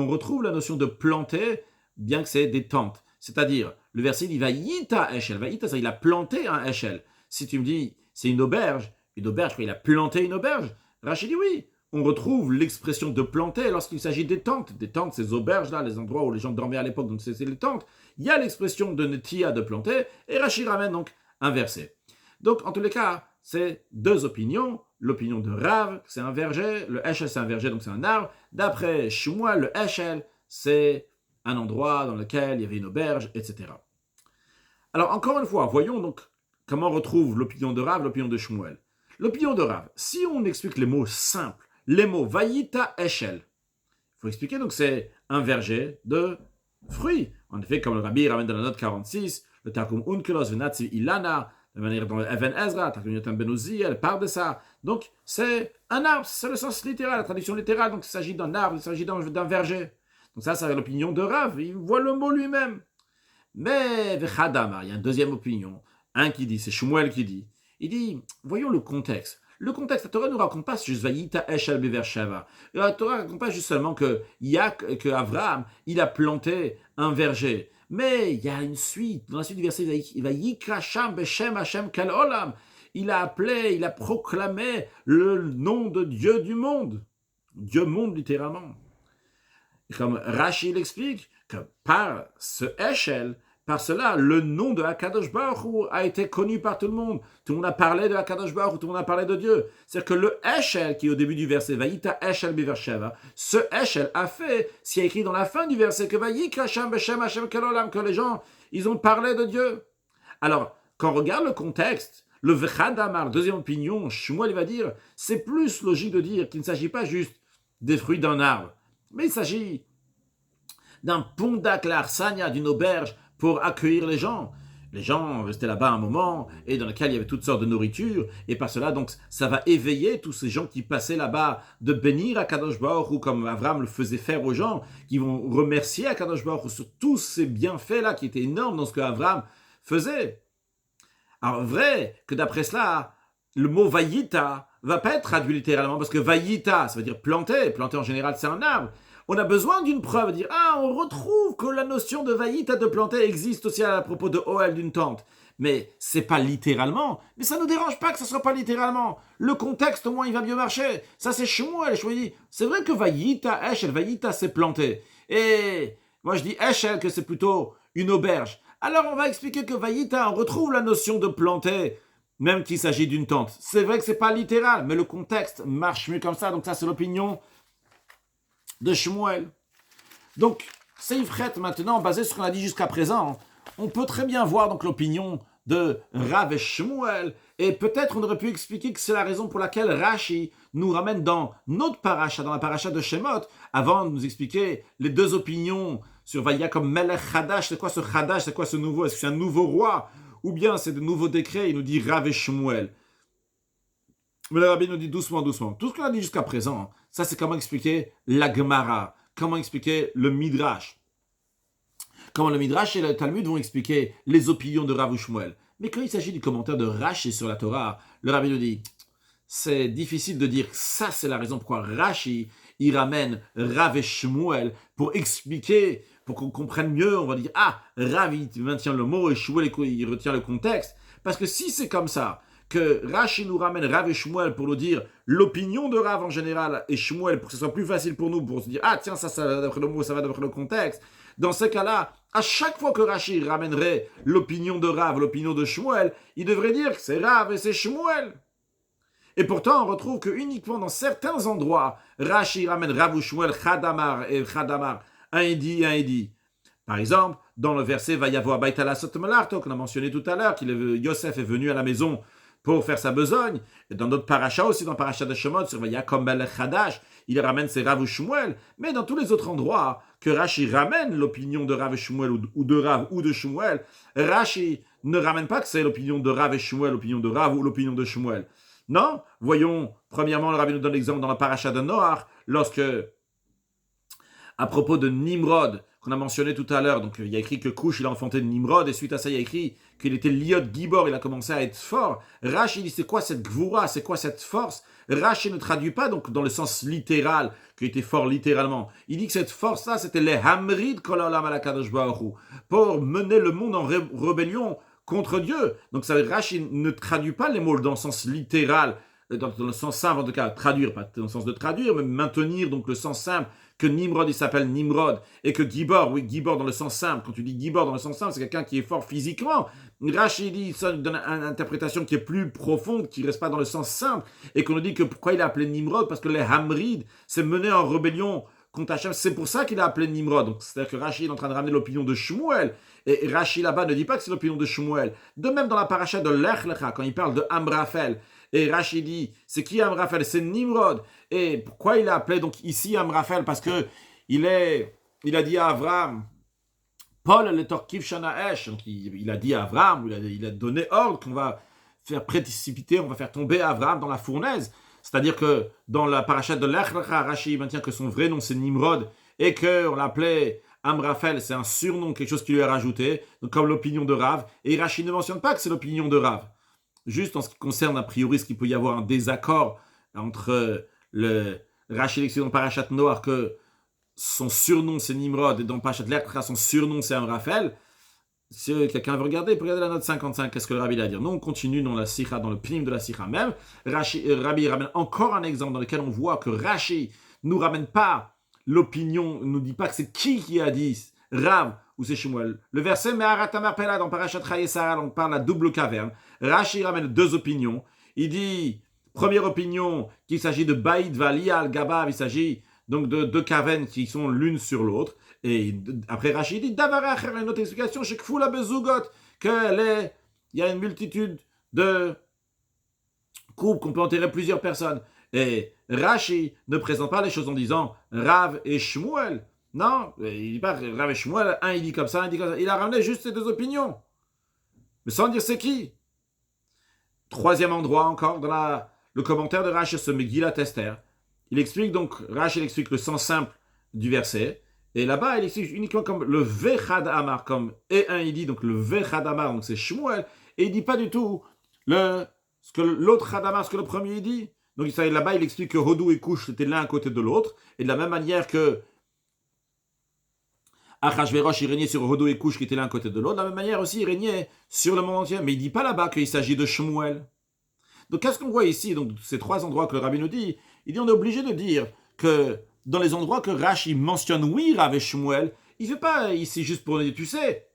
retrouve la notion de planter, bien que c'est des tentes. C'est-à-dire, le verset dit Vayita Eshel. Vayita, ça, il a planté un Eshel. Si tu me dis, c'est une auberge, quoi, il a planté une auberge. Rachid dit oui. On retrouve l'expression de planter lorsqu'il s'agit des tentes. Des tentes, ces auberges-là, les endroits où les gens dormaient à l'époque, donc c'est les tentes. Il y a l'expression de netia, de planter, et Rachid ramène donc un verset. Donc, en tous les cas, c'est deux opinions. L'opinion de Rav, c'est un verger. Le Eshel, c'est un verger, donc c'est un arbre. D'après Shmuel, le Eshel, c'est un endroit dans lequel il y avait une auberge, etc. Alors, encore une fois, voyons donc comment on retrouve l'opinion de Rav, l'opinion de Shmuel. L'opinion de Rav, si on explique les mots simples, les mots Vayita Eshel, il faut expliquer, donc c'est un verger de fruits. En effet, comme le Rabbi ramène dans la note 46, le Targum Unkelos Venatzi Ilana, de manière dont Even Ezra, Targum Yotam Ben Uzi, elle parle de ça. Donc, c'est un arbre, c'est le sens littéral, la traduction littérale, donc il s'agit d'un arbre, il s'agit d'un verger. Donc ça, c'est l'opinion de Rav, il voit le mot lui-même. Mais, Vechadama, il y a une deuxième opinion. Un qui dit, c'est Shmuel qui dit. Il dit, voyons le contexte. Le contexte, la Torah ne nous raconte pas juste Vayita Eshel Be'ersheva. La Torah ne raconte pas juste seulement que Abraham, il a planté un verger. Mais il y a une suite. Dans la suite du verset, Vayikra Sham Beshem Hashem Kal Olam. Il a appelé, il a proclamé le nom de Dieu du monde. Dieu monde, littéralement. Et comme Rashi l'explique, que par ce Eshel, par cela, le nom de Akadosh Baruch Hu a été connu par tout le monde. Tout le monde a parlé de Akadosh Baruch Hu, tout le monde a parlé de Dieu. C'est-à-dire que le Eshel, qui est au début du verset, Vayita Eshel Be'ersheva, ce Eshel a fait ce qui est écrit dans la fin du verset, que Vayikra Hashem Beshem Hashem Kal Olam, que les gens, ils ont parlé de Dieu. Alors, quand on regarde le contexte, le Vechad Amar, deuxième opinion, Shmuel va dire, c'est plus logique de dire qu'il ne s'agit pas juste des fruits d'un arbre, mais il s'agit d'un pondak l'arsania, d'une auberge pour accueillir les gens. Les gens restaient là-bas un moment et dans lequel il y avait toutes sortes de nourriture et par cela donc ça va éveiller tous ces gens qui passaient là-bas de bénir Akadosh Baruch Hu comme Avram le faisait faire aux gens, qui vont remercier Akadosh Baruch Hu sur tous ces bienfaits-là qui étaient énormes dans ce que Avram faisait. Alors vrai que d'après cela, le mot Vayita va pas être traduit littéralement parce que Vayita, ça veut dire planter. Planter en général c'est un arbre. On a besoin d'une preuve, dire on retrouve que la notion de vaïta de planter existe aussi à propos de Oel d'une tente. Mais c'est pas littéralement, mais ça ne nous dérange pas que ce soit pas littéralement. Le contexte, au moins, il va mieux marcher. Ça, c'est Shmuel. Je dis, c'est vrai que vaïta, Eshel, vaïta, c'est planté. Et moi, je dis Eshel, que c'est plutôt une auberge. Alors, on va expliquer que vaïta, on retrouve la notion de planter, même qu'il s'agit d'une tente. C'est vrai que c'est pas littéral, mais le contexte marche mieux comme ça. Donc ça, c'est l'opinion de Shmuel. Donc, Seifret, maintenant, basé sur ce qu'on a dit jusqu'à présent, on peut très bien voir donc l'opinion de Rav et Shmuel, et peut-être on aurait pu expliquer que c'est la raison pour laquelle Rashi nous ramène dans notre paracha, dans la paracha de Shemot, avant de nous expliquer les deux opinions sur Vaïa comme Melech Hadash. C'est quoi ce Hadash? C'est quoi ce nouveau? Est-ce que c'est un nouveau roi? Ou bien c'est de nouveaux décrets? Il nous dit Rav et Shmuel. Mais le Rabbi nous dit doucement, doucement. Tout ce qu'on a dit jusqu'à présent, ça c'est comment expliquer la Gemara, comment expliquer le Midrash. Comment le Midrash et le Talmud vont expliquer les opinions de Rav ou Shmuel. Mais quand il s'agit du commentaire de Rashi sur la Torah, le Rabbi nous dit, c'est difficile de dire que ça c'est la raison pourquoi Rashi, il ramène Rav et Shmuel pour expliquer, pour qu'on comprenne mieux, on va dire, Rav il maintient le mot et Shmuel il retient le contexte. Parce que si c'est comme ça, que Rashi nous ramène Rav et Shmuel pour nous dire l'opinion de Rav en général et Shmuel pour que ce soit plus facile pour nous, pour se dire, tiens, ça va d'après le mot, ça va d'après le contexte. Dans ce cas-là, à chaque fois que Rashi ramènerait l'opinion de Rav, l'opinion de Shmuel, il devrait dire que c'est Rav et c'est Shmuel. Et pourtant, on retrouve que uniquement dans certains endroits, Rashi ramène Rav ou Shmuel, Chadamar et Chadamar, un et dit. Par exemple, dans le verset Vayavo Abaytala Sotmelarto, qu'on a mentionné tout à l'heure, Yosef est venu à la maison pour faire sa besogne. Et dans d'autres parachas aussi, dans le parachat de Shemot, sur Vayakom Melech Hadash, il ramène ses Rav ou Shmuel. Mais dans tous les autres endroits que Rashi ramène l'opinion de Rav et Shmuel, ou de Rav ou de Shmuel, Rashi ne ramène pas que c'est l'opinion de Rav et Shmuel, l'opinion de Rav ou l'opinion de Shmuel. Non, voyons, premièrement, le Rabbi nous donne l'exemple dans la paracha de Noach, lorsque, à propos de Nimrod, qu'on a mentionné tout à l'heure, donc il y a écrit que Cush, il a enfanté Nimrod, et suite à ça, il y a écrit qu'il était Liot Gibor, il a commencé à être fort. Rashi dit, c'est quoi cette gvoura, c'est quoi cette force? Rashi ne traduit pas donc dans le sens littéral, qu'il était fort littéralement. Il dit que cette force-là, c'était les Hamrid Kololam Alakadosh Baruch Hu, pour mener le monde en rébellion contre Dieu. Donc ça, Rashi ne traduit pas les mots dans le sens littéral, dans le sens simple en tout cas, traduire, pas dans le sens de traduire, mais maintenir donc le sens simple, que Nimrod il s'appelle Nimrod, et que Gibor, oui Gibor dans le sens simple, quand tu dis Gibor dans le sens simple, c'est quelqu'un qui est fort physiquement. Rashi dit, ça donne une interprétation qui est plus profonde, qui ne reste pas dans le sens simple, et qu'on nous dit que pourquoi il a appelé Nimrod, parce que les Hamrid, c'est mené en rébellion contre Hachem, c'est pour ça qu'il a appelé Nimrod. Donc c'est-à-dire que Rashi est en train de ramener l'opinion de Shmuel, et Rashi là-bas ne dit pas que c'est l'opinion de Shmuel. De même dans la paracha de Lech Lecha, quand il parle de Amraphel, et Rashi dit, c'est qui Amraphel? C'est Nimrod. Et pourquoi il a appelé donc ici Amraphel? Parce que il a dit à Abraham, Paul le Torkiv Shanaesh, donc il a dit à Abraham, il a donné ordre qu'on va faire précipiter, on va faire tomber Abraham dans la fournaise. C'est-à-dire que dans la paracha de Lech Lecha, Rashi maintient que son vrai nom c'est Nimrod, et qu'on l'appelait Amraphel, c'est un surnom, quelque chose qui lui est rajouté, donc comme l'opinion de Rav, et Rashi ne mentionne pas que c'est l'opinion de Rav. Juste en ce qui concerne a priori ce qu'il peut y avoir un désaccord entre le Rashi l'explique dans Parashat Noach que son surnom c'est Nimrod et dans Parashat Lech Lecha son surnom c'est Amraphel. Si quelqu'un veut regarder, il peut regarder la note 55, qu'est-ce que le Rabbi a à dire. Nous on continue dans la Sikha, dans le pnim de la Sikha même. Rabbi ramène encore un exemple dans lequel on voit que Rashi nous ramène pas l'opinion, nous dit pas que c'est qui a dit Rav ou c'est Shmuel. Le verset Me'aratamar Pela dans Parashat Chaye Sarah, on parle de la double caverne. Rashi ramène deux opinions. Il dit, première opinion, qu'il s'agit de Baïd Valia al-Gabav, il s'agit donc de deux cavernes qui sont l'une sur l'autre. Et après Rashi dit, Davaracher, une autre explication, chez Kfoula Bezugot, il y a une multitude de couples qu'on peut enterrer plusieurs personnes. Et Rashi ne présente pas les choses en disant Rav et Shmuel. Non, il dit pas Rav et Shmuel, un il dit comme ça, un il dit comme ça. Il a ramené juste ces deux opinions. Mais sans dire c'est qui. Troisième endroit encore, dans le commentaire de Rashi sur Megillat Esther. Il explique donc, Rashi explique le sens simple du verset. Et là-bas, il explique uniquement comme le Vechad Amar, comme et un il dit, donc le Vechad Amar, donc c'est Shmuel. Et il dit pas du tout ce que l'autre Chadamar, ce que le premier il dit. Donc là-bas, il explique que Hodou et Kush, c'était l'un à côté de l'autre. Et de la même manière que Achashverosh, il régnait sur Hodo et Cush qui étaient l'un à côté de l'autre. De la même manière aussi, il régnait sur le monde entier. Mais il ne dit pas là-bas qu'il s'agit de Shmuel. Donc, qu'est-ce qu'on voit ici? Donc, ces trois endroits que le rabbi nous dit, il dit on est obligé de dire que dans les endroits que Rashi mentionne, oui, Rav et Shmuel, il ne fait pas ici juste pour dire, tu sais,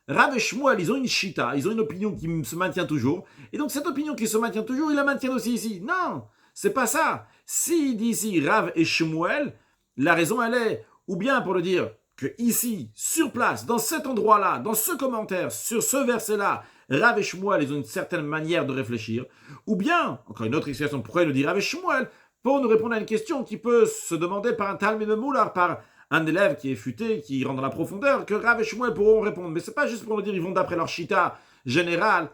Rav et Shmuel, ils ont une shita, ils ont une opinion qui se maintient toujours. Et donc, cette opinion qui se maintient toujours, ils la maintiennent aussi ici. Non, c'est pas ça. S'il dit ici Rav et Shmuel, la raison, elle est, ou bien pour le dire, que ici, sur place, dans cet endroit-là, dans ce commentaire, sur ce verset-là, Rav et Shmuel, ils ont une certaine manière de réfléchir. Ou bien, encore une autre explication, pourquoi il nous dit Rav et Shmuel, pour nous répondre à une question qui peut se demander par un Talmud Moulard, par un élève qui est futé, qui rentre dans la profondeur, que Rav et Shmuel pourront répondre. Mais c'est pas juste pour nous dire ils vont d'après leur shita générale,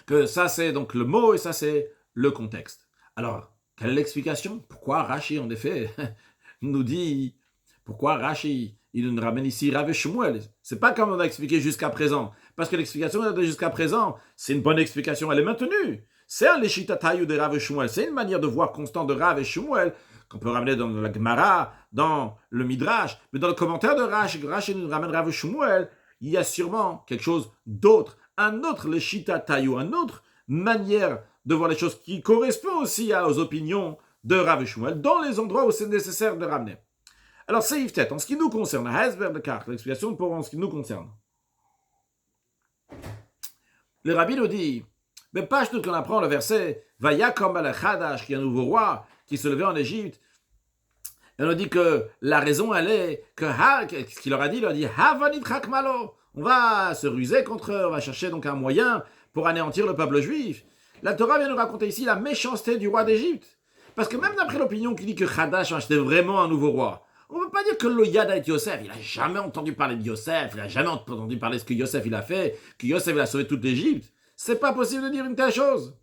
que ça c'est donc le mot et ça c'est le contexte. Alors, quelle est l'explication? Pourquoi Rashi, en effet, nous dit, pourquoi Rashi, il nous ramène ici Rav et Shmuel? C'est pas comme on a expliqué jusqu'à présent. Parce que l'explication de jusqu'à présent, c'est une bonne explication, elle est maintenue. C'est un Leshitatayu de Rav et Shmuel. C'est une manière de voir constant de Rav et Shmuel qu'on peut ramener dans la Gemara, dans le Midrash. Mais dans le commentaire de Rashi nous ramène Rav et Shmuel, il y a sûrement quelque chose d'autre. Un autre Leshitatayu, une autre manière de voir les choses qui correspond aussi aux opinions de Rav et Shmuel dans les endroits où c'est nécessaire de ramener. Alors, c'est Yvetet. En ce qui nous concerne, Hezber de carte, l'explication pour en ce qui nous concerne. Le rabbi nous dit, mais pas tout qu'on apprend le verset, Vayakom al-Chadash, qui est un nouveau roi, qui se levait en Égypte. Et on nous dit que la raison, elle est que, ce qu'il leur a dit, il leur a dit, Havanit Chakmalo. On va se ruser contre eux, on va chercher donc un moyen pour anéantir le peuple juif. La Torah vient nous raconter ici la méchanceté du roi d'Égypte. Parce que même d'après l'opinion qui dit que Chadash c'était vraiment un nouveau roi, on ne peut pas dire que le Yada est Yosef. Il n'a jamais entendu parler de Yosef, il n'a jamais entendu parler de ce que Yosef il a fait, que Yosef il a sauvé toute l'Égypte. C'est pas possible de dire une telle chose.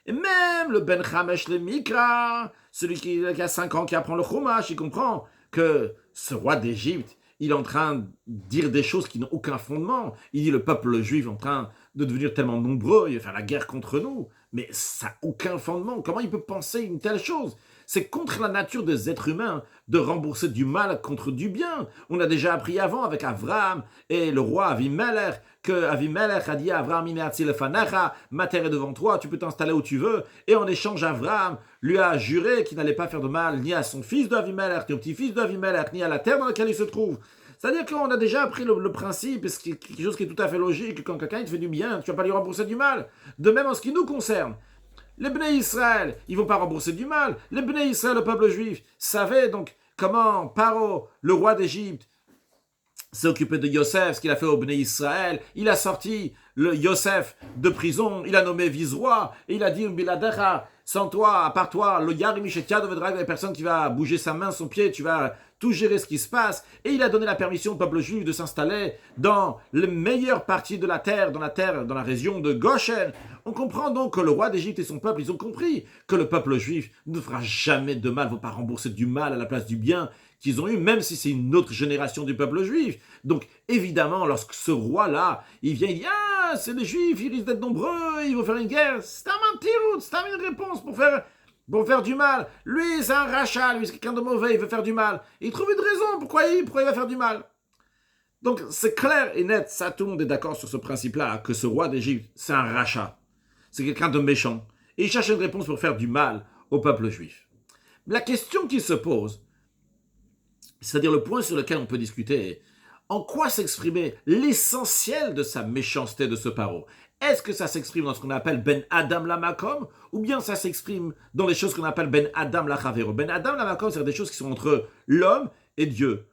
Et même le Ben Chamesh le Mikra, celui qui a 5 ans qui apprend le Chumash, il comprend que ce roi d'Égypte, il est en train de dire des choses qui n'ont aucun fondement. Il dit le peuple juif est en train de devenir tellement nombreux, il va faire la guerre contre nous. Mais ça n'a aucun fondement. Comment il peut penser une telle chose? C'est contre la nature des êtres humains de rembourser du mal contre du bien. On a déjà appris avant avec Avraham et le roi Avimelech que Avimelech a dit à Avraham, ma terre est devant toi, tu peux t'installer où tu veux. Et en échange, Avraham lui a juré qu'il n'allait pas faire de mal ni à son fils d'Avimelech, ni au petit-fils d'Avimelech, ni à la terre dans laquelle il se trouve. C'est-à-dire qu'on a déjà appris le principe, et c'est quelque chose qui est tout à fait logique, quand quelqu'un te fait du bien, tu ne vas pas lui rembourser du mal. De même en ce qui nous concerne. Les Bnei Israël, ils ne vont pas rembourser du mal. Les Bnei Israël, le peuple juif, savait donc comment Paro, le roi d'Égypte, s'est occupé de Yosef, ce qu'il a fait au Bnei Israël. Il a sorti le Yosef de prison, il a nommé vice-roi, et il a dit, sans toi, à part toi, le Yarimishetiad deviendra la personne qui va bouger sa main, son pied, tu vas tout gérer ce qui se passe. Et il a donné la permission au peuple juif de s'installer dans les meilleures parties de la terre, dans la région de Goshen. On comprend donc que le roi d'Égypte et son peuple, ils ont compris que le peuple juif ne fera jamais de mal, ne va pas rembourser du mal à la place du bien qu'ils ont eu, même si c'est une autre génération du peuple juif. Donc, évidemment, lorsque ce roi-là, il vient, il dit « Ah, c'est les juifs, ils risquent d'être nombreux, ils vont faire une guerre. » C'est un mentiroute, c'est une réponse pour faire du mal. Lui, c'est un rachat, lui, c'est quelqu'un de mauvais, il veut faire du mal. Et il trouve une raison pourquoi il va faire du mal. Donc, c'est clair et net, ça, tout le monde est d'accord sur ce principe-là, que ce roi d'Égypte, c'est un rachat. C'est quelqu'un de méchant. Et il cherche une réponse pour faire du mal au peuple juif. La question qui se pose, c'est-à-dire le point sur lequel on peut discuter, en quoi s'exprimer l'essentiel de sa méchanceté de ce paro? Est-ce que ça s'exprime dans ce qu'on appelle Ben Adam la Makom, ou bien ça s'exprime dans les choses qu'on appelle Ben Adam la Chavero? Ben Adam la Makom, c'est des choses qui sont entre l'homme et Dieu.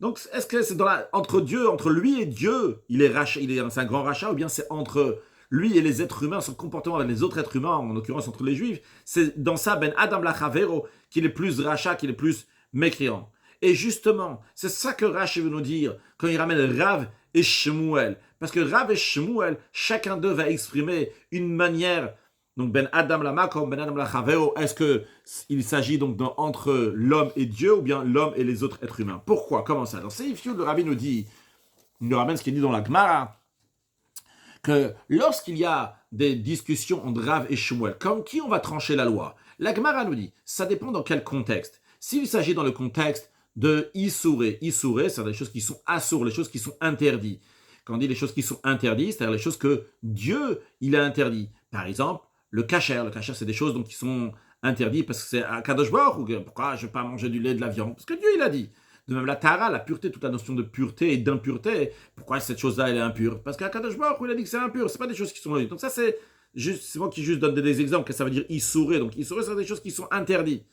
Donc, est-ce que c'est entre lui et Dieu, c'est un grand rachat, ou bien c'est entre lui et les êtres humains, son comportement avec les autres êtres humains, en l'occurrence entre les juifs, c'est dans ça Ben Adam la Chavero qu'il est plus rachat, qu'il est plus mécréant. Et justement, c'est ça que Rashi veut nous dire quand il ramène Rav et Shmuel. Parce que Rav et Shmuel, chacun d'eux va exprimer une manière. Donc Ben Adam la Makom, Ben Adam la Chaveo, est-ce qu'il s'agit donc entre l'homme et Dieu ou bien l'homme et les autres êtres humains? Pourquoi? Comment ça? Dans Seif Yud, le Rabbi nous dit, il nous ramène ce qui est dit dans la Gemara, que lorsqu'il y a des discussions entre Rav et Shmuel, comme qui on va trancher la loi? La Gemara nous dit, ça dépend dans quel contexte. S'il s'agit dans le contexte de Issouré. Issouré, c'est des choses qui sont assour, les choses qui sont interdites. Quand on dit les choses qui sont interdites, c'est-à-dire les choses que Dieu, il a interdit. Par exemple, le kasher. Le kasher, c'est des choses donc, qui sont interdites parce que c'est à Kadosh Baruch Hu. Pourquoi je ne vais pas manger du lait, de la viande? Parce que Dieu, il a dit. De même, la tara, la pureté, toute la notion de pureté et d'impureté. Pourquoi cette chose-là, elle est impure? Parce qu'à Kadosh Baruch Hu, il a dit que c'est impur. C'est pas des choses qui sont... Donc ça, c'est moi qui juste donne des exemples, que ça veut dire issouré. Donc issouré, c'est des choses qui sont interdites.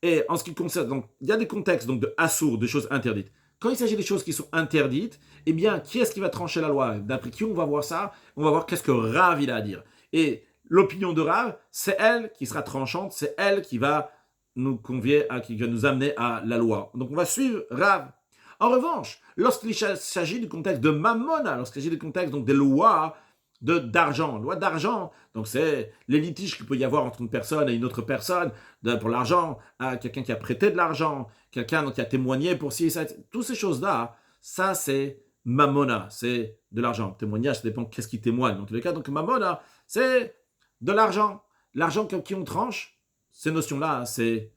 Et en ce qui concerne, donc, il y a des contextes donc, de assour, de choses interdites. Quand il s'agit des choses qui sont interdites, eh bien, qui est-ce qui va trancher la loi? D'après qui on va voir ça? On va voir qu'est-ce que Rav il a à dire. Et l'opinion de Rav, c'est elle qui sera tranchante, c'est elle qui va nous convier, qui va nous amener à la loi. Donc on va suivre Rav. En revanche, lorsqu'il s'agit du contexte de Mammona, lorsqu'il s'agit du contexte donc, des lois d'argent. Loi d'argent, donc c'est les litiges qu'il peut y avoir entre une personne et une autre personne pour l'argent, quelqu'un qui a prêté de l'argent, quelqu'un qui a témoigné pour ci, ça, toutes ces choses-là, ça c'est mamona, c'est de l'argent. Témoignage, ça dépend qu'est-ce qui témoigne. Dans tous les cas, donc mamona, c'est de l'argent. L'argent qui on tranche, ces notions-là, c'est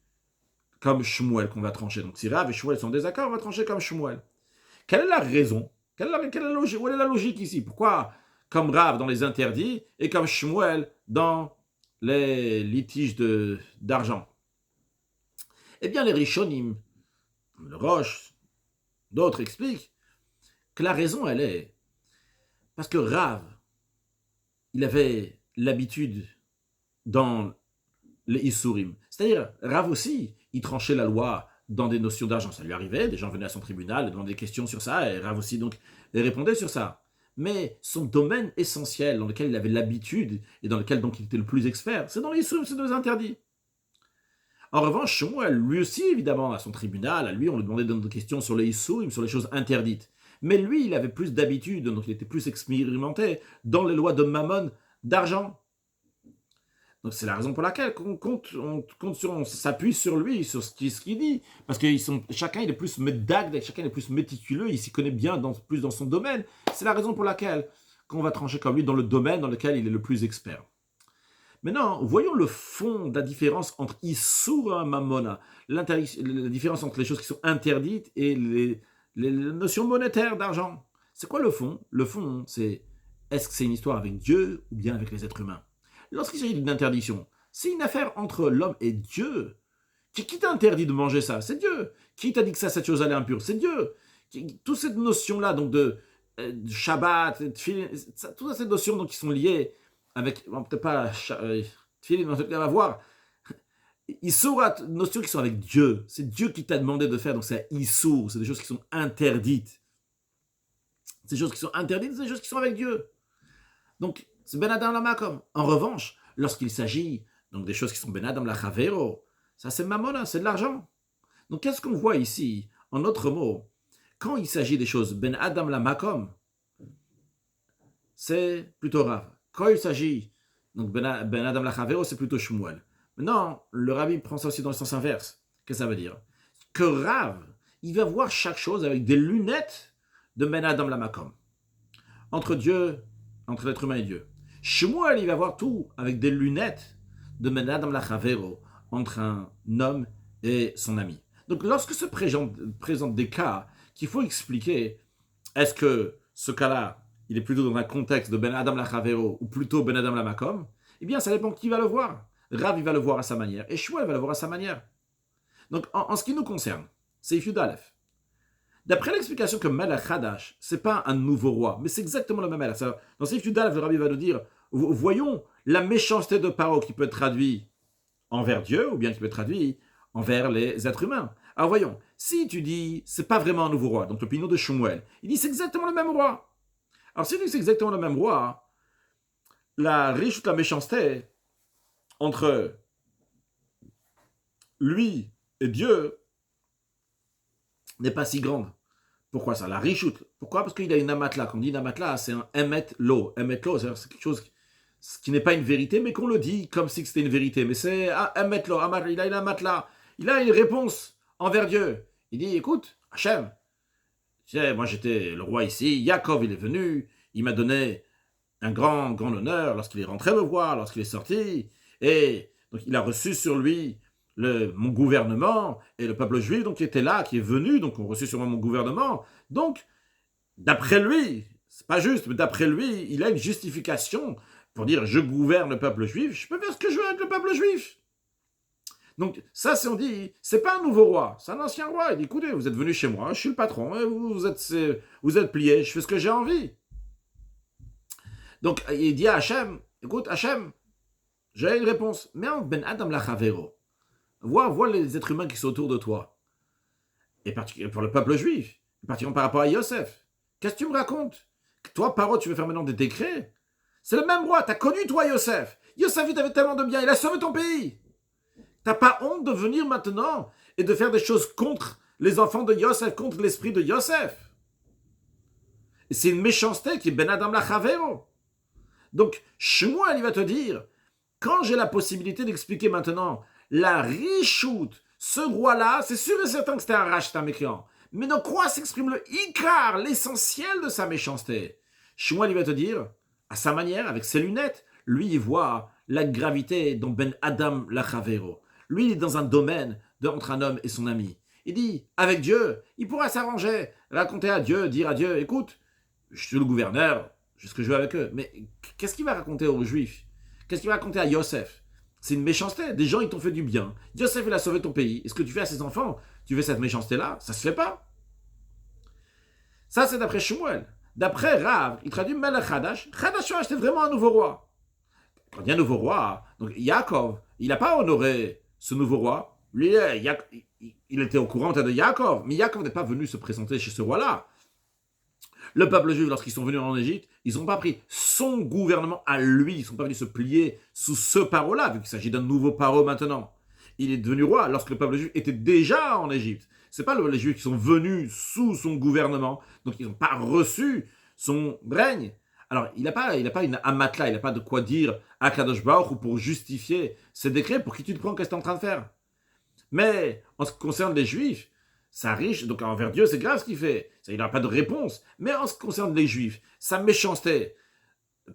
comme Shmuel qu'on va trancher. Donc si Rav et Shmuel sont en désaccord, on va trancher comme Shmuel. Quelle est la raison? Quelle est la logique? Où est la logique ici? Pourquoi comme Rav dans les interdits et comme Shmuel dans les litiges d'argent? Eh bien, les Rishonim, le Roche, d'autres expliquent que la raison, elle est parce que Rav, il avait l'habitude dans les Issourim. C'est-à-dire, Rav aussi, il tranchait la loi dans des notions d'argent. Ça lui arrivait, des gens venaient à son tribunal et demandaient des questions sur ça, et Rav aussi donc répondait sur ça. Mais son domaine essentiel dans lequel il avait l'habitude et dans lequel donc il était le plus expert, c'est dans les Issourim, c'est dans les interdits. En revanche, Shmuel, lui aussi, évidemment, à son tribunal, à lui, on lui demandait des questions sur les Issourim, sur les choses interdites. Mais lui, il avait plus d'habitude, donc il était plus expérimenté dans les lois de Mammon d'argent. Donc c'est la raison pour laquelle on s'appuie sur lui, sur ce qu'il dit. Parce que chacun il est plus médag, chacun il est plus méticuleux, il s'y connaît bien plus dans son domaine. C'est la raison pour laquelle qu'on va trancher comme lui dans le domaine dans lequel il est le plus expert. Maintenant, voyons le fond de la différence entre Issour et Mammona. La différence entre les choses qui sont interdites et les notions monétaires d'argent. C'est quoi le fond? Le fond, c'est est-ce que c'est une histoire avec Dieu ou bien avec les êtres humains? Lorsqu'il s'agit d'une interdiction, c'est une affaire entre l'homme et Dieu. Qui t'a interdit de manger ça? C'est Dieu. Qui t'a dit que cette chose elle est impure? C'est Dieu. Toute cette notion-là donc de Shabbat, toutes ces notions donc, qui sont liées avec, bon, peut-être pas Tfilin, en tout cas, on va voir. Issour, notions qui sont avec Dieu. C'est Dieu qui t'a demandé de faire, donc c'est Issour. C'est des choses qui sont interdites. Ces choses qui sont interdites, c'est des choses qui sont avec Dieu. Donc, c'est Ben Adam la Makom. En revanche, lorsqu'il s'agit donc des choses qui sont Ben Adam la Chavero, ça c'est Mamona, c'est de l'argent. Donc, qu'est-ce qu'on voit ici? En d'autres mots, quand il s'agit des choses Ben Adam la Makom, c'est plutôt Rav. Quand il s'agit donc Ben Adam la Chavero, c'est plutôt Shmuel. Maintenant, le Rabbi prend ça aussi dans le sens inverse. Qu'est-ce que ça veut dire? Que Rav, il va voir chaque chose avec des lunettes de Ben Adam la Makom. Entre l'être humain et Dieu. Shmuel, il va voir tout avec des lunettes de Ben Adam la Chavero, entre un homme et son ami. Donc, lorsque se présentent des cas qu'il faut expliquer, est-ce que ce cas-là, il est plutôt dans un contexte de Ben Adam la Chavero ou plutôt Ben Adam la Makom? Eh bien, ça dépend qui va le voir. Rav, il va le voir à sa manière et Shmuel va le voir à sa manière. Donc, en ce qui nous concerne, c'est Yud Aleph. D'après l'explication que Melech Hadash, ce n'est pas un nouveau roi, mais c'est exactement le même Melech. Dans Seif Yud Aleph, le Rabbi va nous dire, voyons la méchanceté de Paro qui peut être traduite envers Dieu ou bien qui peut être traduite envers les êtres humains. Alors voyons, si tu dis, c'est pas vraiment un nouveau roi, donc l'opinion de Shmuel, il dit c'est exactement le même roi. Alors si tu dis c'est exactement le même roi, la riche ou la méchanceté entre lui et Dieu n'est pas si grande. Pourquoi ça? La richoute. Pourquoi? Parce qu'il a une amatla. Quand on dit une amatla, c'est un emet lo. Emet lo, c'est quelque chose qui n'est pas une vérité, mais qu'on le dit comme si c'était une vérité. Mais c'est emet lo. Il a une amatla. Il a une réponse envers Dieu. Il dit, écoute, Hachem, tu sais, moi j'étais le roi ici, Yaakov il est venu, il m'a donné un grand honneur lorsqu'il est rentré me voir, lorsqu'il est sorti, et donc il a reçu sur lui mon gouvernement et le peuple juif donc qui était là, qui est venu, donc ont reçu sûrement mon gouvernement. Donc, d'après lui, c'est pas juste, mais d'après lui, il a une justification pour dire je gouverne le peuple juif, je peux faire ce que je veux avec le peuple juif. Donc ça, c'est on dit, c'est pas un nouveau roi, c'est un ancien roi. Il dit écoutez, vous êtes venu chez moi, je suis le patron, et vous êtes plié, je fais ce que j'ai envie. Donc il dit à Hachem, écoute Hachem, j'ai une réponse. Mais en ben Adam lachavero, vois les êtres humains qui sont autour de toi, et particulièrement pour le peuple juif, particulièrement par rapport à Yosef. Qu'est-ce que tu me racontes? Toi, Paro, tu veux faire maintenant des décrets? C'est le même roi, t'as connu toi Yosef. Yosef, il t'avait tellement de bien, il a sauvé ton pays. T'as pas honte de venir maintenant et de faire des choses contre les enfants de Yosef, contre l'esprit de Yosef. Et c'est une méchanceté qui est Ben Adam lachavero. Donc, Shmuel, il va te dire, quand j'ai la possibilité d'expliquer maintenant la richoute, ce roi-là, c'est sûr et certain que c'était un rachat mécréant. Mais dans quoi s'exprime le ikar, l'essentiel de sa méchanceté? Shmuel, il va te dire, à sa manière, avec ses lunettes, lui, il voit la gravité dans Ben Adam lachavero. Lui, il est dans un domaine entre un homme et son ami. Il dit, avec Dieu, il pourra s'arranger, raconter à Dieu, dire à Dieu, écoute, je suis le gouverneur, je fais ce que je veux avec eux. Mais qu'est-ce qu'il va raconter aux Juifs? Qu'est-ce qu'il va raconter à Yosef? C'est une méchanceté. Des gens, ils t'ont fait du bien. Yosef, il a sauvé ton pays. Et ce que tu fais à ses enfants, tu fais cette méchanceté-là, ça se fait pas. Ça, c'est d'après Shmuel. D'après Rav, il traduit Melech Hadash. Hadash, c'était vraiment un nouveau roi. Quand il y a un nouveau roi, donc Yaakov, il n'a pas honoré ce nouveau roi. Lui, il était au courant de Yaakov. Mais Yaakov n'est pas venu se présenter chez ce roi-là. Le peuple juif, lorsqu'ils sont venus en Égypte, ils n'ont pas pris son gouvernement à lui. Ils ne sont pas venus se plier sous ce paro-là, vu qu'il s'agit d'un nouveau paro maintenant. Il est devenu roi lorsque le peuple juif était déjà en Égypte. Ce n'est pas les juifs qui sont venus sous son gouvernement, donc ils n'ont pas reçu son règne. Alors, il n'a pas une amatla, il n'a pas de quoi dire à Kadosh Baruch ou pour justifier ses décrets. Pour qui tu te prends, qu'est-ce que tu es en train de faire? Mais en ce qui concerne les juifs, ça riche, donc envers Dieu, c'est grave ce qu'il fait. Ça, il n'a pas de réponse. Mais en ce qui concerne les Juifs, sa méchanceté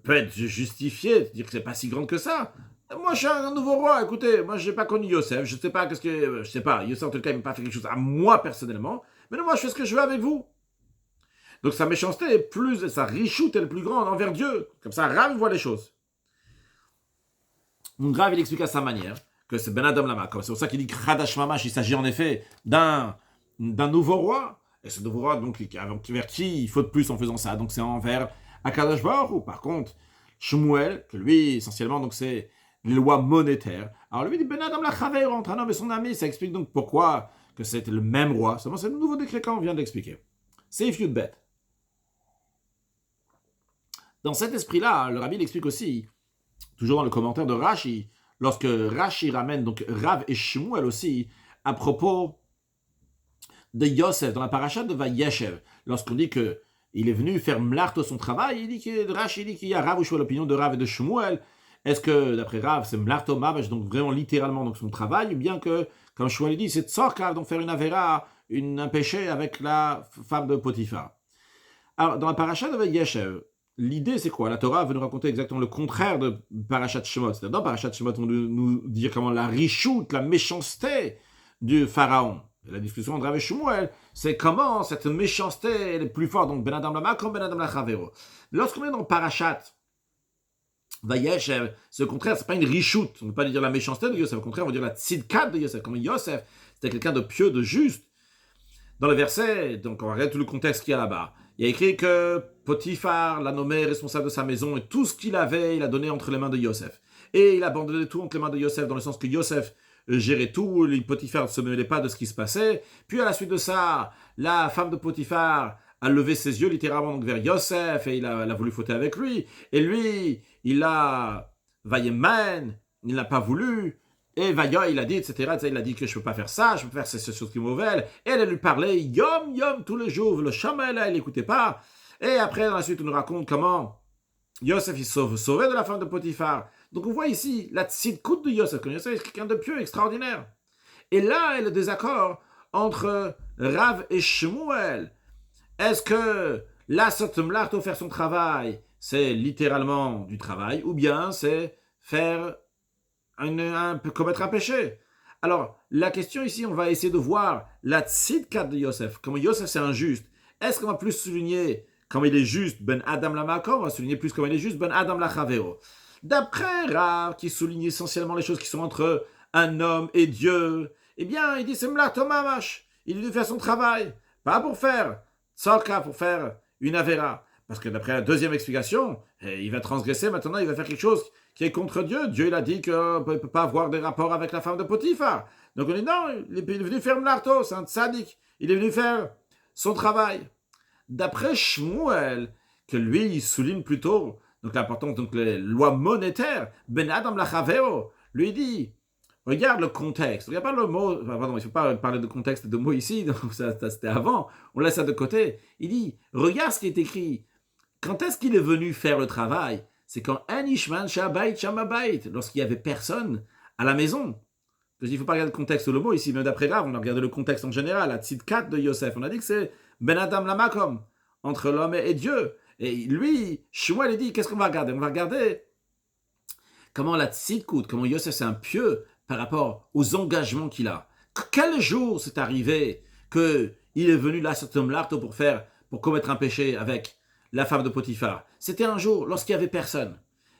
peut être justifiée, dire que c'est pas si grande que ça. Moi, je suis un nouveau roi. Écoutez, moi, je n'ai pas connu Yosef. Je sais pas je sais pas. Yosef, en tout cas, il m'a pas fait quelque chose à moi personnellement. Mais non, moi, je fais ce que je veux avec vous. Donc, sa méchanceté est plus, sa richoute est plus grande envers Dieu. Comme ça, Rav voit les choses. Donc, Rav, il explique à sa manière que c'est Ben Adam Lama. C'est pour ça qu'il dit que Chadash Mamash, il s'agit en effet d'un nouveau roi. Et ce nouveau roi, donc, vers qui il faut de plus en faisant ça. Donc, c'est envers Akadosh Baruch Hu. Par contre, Shmuel, que lui, essentiellement, donc, c'est les lois monétaires. Alors, lui, il dit Ben Adam Lachaver entre un homme et son ami. Ça explique donc pourquoi que c'était le même roi. Seulement, c'est le nouveau décret qu'on vient d'expliquer. C'est if you'd bet. Dans cet esprit-là, le rabbi l'explique aussi, toujours dans le commentaire de Rashi, lorsque Rashi ramène donc Rav et Shmuel aussi, à propos de Yosef, dans la paracha de Vayeshev, lorsqu'on dit que il est venu faire Mlarto son travail, il dit que Rashi dit qu'il y a Rav ou Shmuel, l'opinion de Rav et de Shmuel. Est-ce que, d'après Rav, c'est Mlarto Mavash, donc vraiment littéralement donc son travail, ou bien que, comme Shmuel dit, c'est Tzorkav, donc faire une avera, un péché avec la femme de Potiphar. Alors, dans la paracha de Vayeshev, l'idée, c'est quoi? La Torah veut nous raconter exactement le contraire de Parashat Shemot. C'est-à-dire, dans Parashat Shemot, on veut nous dire comment la richoute, la méchanceté du pharaon. Et la discussion de Rav et Shmuel, c'est comment cette méchanceté est plus forte. Donc, Ben Adam Lama comme Ben Adam Lachavero. Lorsqu'on est dans Parashat Vayeshev, c'est au contraire, c'est pas une richoute. On ne peut pas dire la méchanceté de Yosef. Au contraire, on va dire la tzidkat de Yosef. Comme Yosef, c'était quelqu'un de pieux, de juste. Dans le verset, donc on va regarder tout le contexte qu'il y a là-bas. Il y a écrit que Potiphar l'a nommé responsable de sa maison et tout ce qu'il avait, il a donné entre les mains de Yosef. Et il a abandonné tout entre les mains de Yosef, dans le sens que Yosef gérait tout, Potiphar ne se mêlait pas de ce qui se passait. Puis à la suite de ça, la femme de Potiphar a levé ses yeux littéralement donc, vers Yosef et il a voulu fauter avec lui. Et lui, il a vaillé-man, il n'a pas voulu. Et Vaya, il a dit, etc. Il a dit que je ne peux pas faire ça, je peux faire ces choses qui sont mauvaises. Et elle lui parlait yom, yom, tous les jours. Le Shama, là, il n'écoutait pas. Et après, dans la suite, on nous raconte comment Yosef, il sauvé de la femme de Potiphar. Donc, on voit ici la tzidkout de Yosef. Yosef est quelqu'un de pieux, extraordinaire. Et là est le désaccord entre Rav et Shmuel. Est-ce que la Sotemlarto, faire son travail, c'est littéralement du travail, ou bien c'est faire commettre un péché? Alors, la question ici, on va essayer de voir la tzidkat de Yosef. Comment Yosef, c'est injuste. Est-ce qu'on va plus souligner comme il est juste Ben Adam la Makom, on va souligner plus comme il est juste Ben Adam la Chavero. D'après Rav, qui souligne essentiellement les choses qui sont entre un homme et Dieu, eh bien, il dit c'est Mlato Mamash. Il est venu faire son travail, pas pour faire Tzorka, pour faire une Avera. Parce que d'après la deuxième explication, il va transgresser maintenant, il va faire quelque chose qui est contre Dieu. Dieu, il a dit qu'il ne peut pas avoir des rapports avec la femme de Potiphar. Donc on dit non, il est venu faire Mlarto, c'est un tzaddik. Il est venu faire son travail. D'après Shmuel, que lui, il souligne plutôt donc l'importance donc les lois monétaires, Ben Adam Lachaveo, lui dit, regarde le contexte, regarde pas le mot, pardon, il ne faut pas parler de contexte de mots ici, donc ça c'était avant, on laisse ça de côté. Il dit, regarde ce qui est écrit. Quand est-ce qu'il est venu faire le travail? C'est quand Anishman Shabait Shamabait, lorsqu'il n'y avait personne à la maison. Il ne faut pas regarder le contexte ou le mot ici, mais d'après Rav, on a regardé le contexte en général, la tzidkat de Yosef. On a dit que c'est Ben Adam Lamakom, entre l'homme et Dieu. Et lui, Shmuel, il dit, qu'est-ce qu'on va regarder? On va regarder comment la tzidkout, comment Yosef c'est un pieux par rapport aux engagements qu'il a. Quel jour c'est arrivé qu'il est venu là, cet homme-là, pour commettre un péché avec la femme de Potiphar? C'était un jour lorsqu'il n'y avait personne.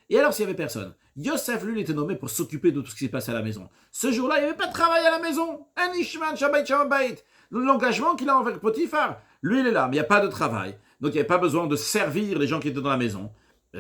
Et alors s'il n'y avait personne, Yosef, lui, il était nommé pour s'occuper de tout ce qui s'est passé à la maison. Ce jour-là, il n'y avait pas de travail à la maison. Un Ishman, Shabbat, Shabbat. L'engagement qu'il a envers Potiphar, lui, il est là, mais il n'y a pas de travail. Donc il n'y avait pas besoin de servir les gens qui étaient dans la maison.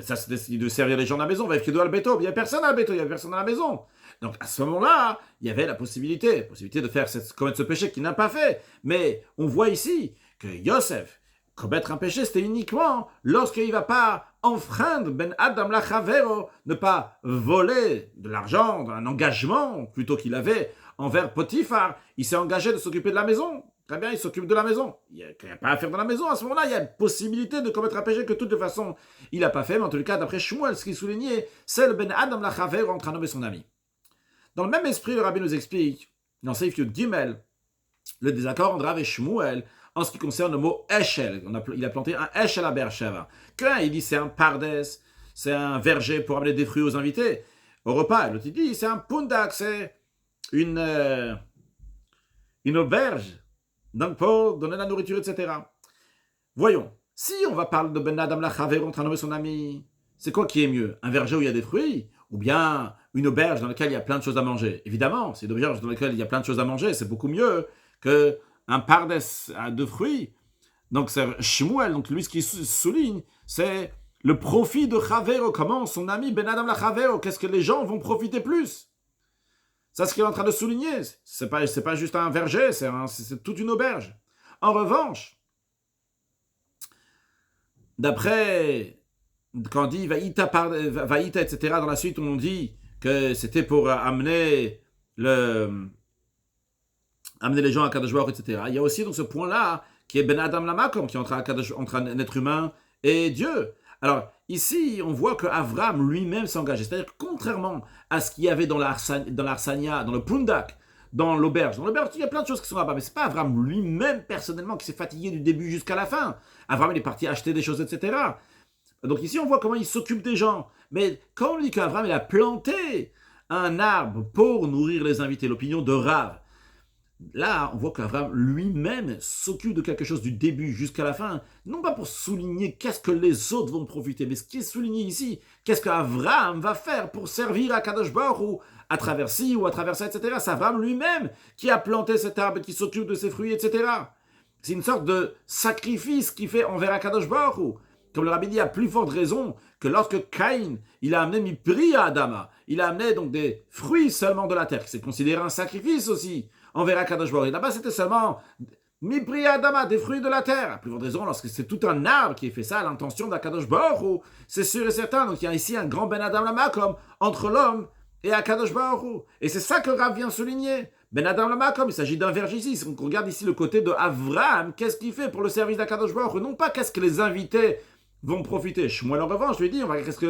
Ça, c'était de servir les gens dans la maison. Il n'y avait personne à la béto, il n'y avait personne dans la maison. Donc à ce moment-là, il y avait la possibilité de faire commettre ce péché qu'il n'a pas fait. Mais on voit ici que Yosef, commettre un péché, c'était uniquement lorsqu'il ne va pas enfreindre Ben Adam la Chavero, ne pas voler de l'argent, un engagement plutôt qu'il avait envers Potiphar. Il s'est engagé de s'occuper de la maison. Très bien, il s'occupe de la maison. Il n'y a pas à faire dans la maison. À ce moment-là, il y a une possibilité de commettre un péché que de toute façon, il n'a pas fait. Mais en tout cas, d'après Shmuel, ce qu'il soulignait, c'est le Ben Adam la Chavero entre un homme et son ami. Dans le même esprit, le Rabbi nous explique, dans Seif Yud Gimel, le désaccord entre Rav et Shmuel, en ce qui concerne le mot Eshel. Il a planté un Eshel à Beersheva. Il dit c'est un pardes, c'est un verger pour amener des fruits aux invités au repas. L'autre il dit c'est un pundak, c'est une auberge, donc pour donner la nourriture, etc. Voyons, si on va parler de Ben Adam la Chavero entre un homme et son ami, c'est quoi qui est mieux? Un verger où il y a des fruits ou bien une auberge dans laquelle il y a plein de choses à manger? Évidemment, c'est une auberge dans laquelle il y a plein de choses à manger, c'est beaucoup mieux que un pardes de fruits. Donc c'est Shmuel, donc lui ce qu'il souligne, c'est le profit de Chavero, comment son ami Ben Adam la Chavero, qu'est-ce que les gens vont profiter plus? Ça, ce qu'il est en train de souligner, c'est pas juste un verger, c'est toute une auberge. En revanche, d'après, quand on dit Vaïta, etc., dans la suite, on dit que c'était pour amener les gens à Kadosh Baruch, etc. Il y a aussi donc ce point-là qui est Ben Adam Lamakom, qui est entre un être humain et Dieu. Alors, ici, on voit que Avram lui-même s'est engagé. C'est-à-dire que contrairement à ce qu'il y avait dans l'Arsania, dans le Pundak, dans l'auberge, il y a plein de choses qui sont là-bas, mais c'est pas Avram lui-même, personnellement, qui s'est fatigué du début jusqu'à la fin. Avram, il est parti acheter des choses, etc. Donc ici, on voit comment il s'occupe des gens. Mais quand on dit qu'Avram, il a planté un arbre pour nourrir les invités, l'opinion de Rav, là, on voit qu'Avram lui-même s'occupe de quelque chose du début jusqu'à la fin, non pas pour souligner qu'est-ce que les autres vont profiter, mais ce qui est souligné ici, qu'est-ce qu'Avram va faire pour servir à Kadosh Baruch ou à travers ci ou à travers ça, etc. C'est Avram lui-même qui a planté cet arbre, qui s'occupe de ses fruits, etc. C'est une sorte de sacrifice qu'il fait envers Kadosh Baruch Hu. Comme le Rabbi dit, à plus forte raison que lorsque Caïn, il a amené Mipri à Adama, il a amené donc des fruits seulement de la terre, qui c'est considéré un sacrifice aussi envers Akadosh Baruch. Et là-bas, c'était seulement Mipri Adama, des fruits de la terre. À plus forte raison, lorsque c'est tout un arbre qui fait ça à l'intention d'Akadosh Baruch, c'est sûr et certain. Donc il y a ici un grand Ben Adam Lama comme entre l'homme et Akadosh Baruch. Et c'est ça que Rav vient souligner. Ben Adam Lama comme il s'agit d'un verger ici. Si on regarde ici le côté de Avram, qu'est-ce qu'il fait pour le service d'Akadosh Baruch? Non pas qu'est-ce que les invités vont profiter. Shmuel en revanche, je lui dis,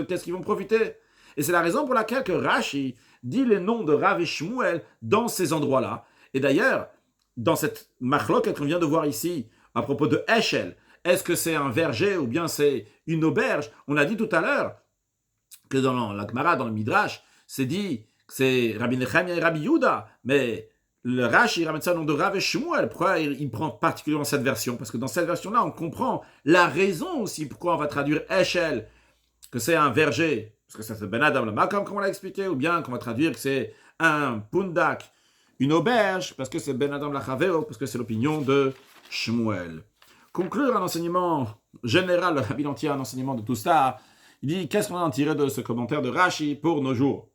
qu'est-ce qu'ils vont profiter? Et c'est la raison pour laquelle que Rashi dit les noms de Rav et Shmuel dans ces endroits-là. Et d'ailleurs, dans cette marloquette qu'on vient de voir ici, à propos de Eshel, est-ce que c'est un verger ou bien c'est une auberge? On a dit tout à l'heure que dans la Gemara, dans le Midrash, c'est dit c'est Rabbi Nechemia et Rabbi Yehuda, mais le Rashi ramène ça au nom de Rav et Shmuel. Pourquoi il prend particulièrement cette version? Parce que dans cette version-là, on comprend la raison aussi pourquoi on va traduire Eshel, que c'est un verger, parce que ça c'est Ben Adam le Makam, comme on l'a expliqué, ou bien qu'on va traduire que c'est un pundak, une auberge, parce que c'est Ben Adam la Chaveo, parce que c'est l'opinion de Shmuel. Conclure un enseignement général, le Rabbi entier, un enseignement de tout ça, il dit qu'est-ce qu'on a tiré de ce commentaire de Rashi pour nos jours?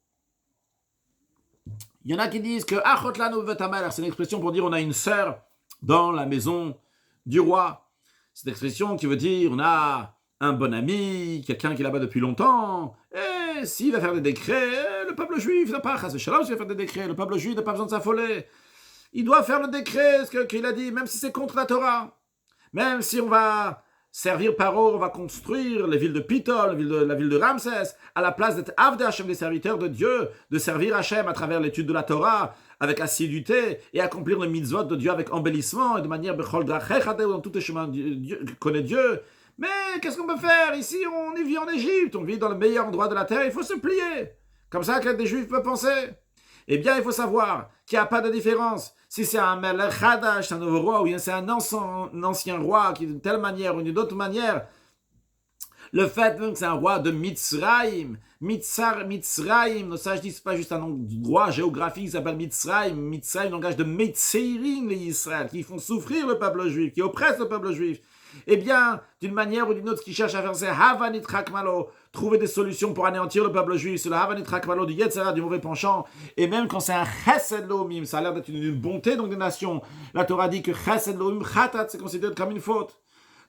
Il y en a qui disent que Achot lanu vetamelech, c'est une expression pour dire on a une sœur dans la maison du roi. Cette expression qui veut dire on a un bon ami, quelqu'un qui est là-bas depuis longtemps, et s'il va faire des décrets, le peuple juif n'a pas, s'il va faire des décrets, le peuple juif n'a pas besoin de s'affoler. Il doit faire le décret, ce qu'il a dit, même si c'est contre la Torah. Même si on va servir Paro, on va construire les villes de Pitol, la ville de Ramsès, à la place d'être Avdei Hashem, des serviteurs de Dieu, de servir Hashem à travers l'étude de la Torah, avec assiduité, et accomplir le mitzvot de Dieu avec embellissement, et de manière Bechol Drachecha, dans tous les chemins Dieu connaît Dieu. Mais qu'est-ce qu'on peut faire? Ici, on vit en Égypte, on vit dans le meilleur endroit de la terre, il faut se plier. Comme ça que des Juifs peuvent penser. Eh bien, il faut savoir qu'il n'y a pas de différence. Si c'est un Melech Hadash, un nouveau roi, ou bien c'est un ancien roi qui d'une telle manière ou d'une autre manière, le fait même que c'est un roi de Mitzrayim, Mitzrayim, nos sages disent pas juste un nom de roi géographique qui s'appelle Mitzrayim, Mitzrayim, langage de Metzeirim, les Israël, qui font souffrir le peuple juif, qui oppressent le peuple juif. Eh bien, d'une manière ou d'une autre, ce qu'ils cherchent à faire, c'est Havanit Rakmalo, trouver des solutions pour anéantir le peuple juif. C'est le Havanit Rakmalo du Yetzera, du mauvais penchant. Et même quand c'est un Chesed Lomim, ça a l'air d'être une bonté donc des nations. La Torah dit que Chesed Lomim Chatat, c'est considéré comme une faute.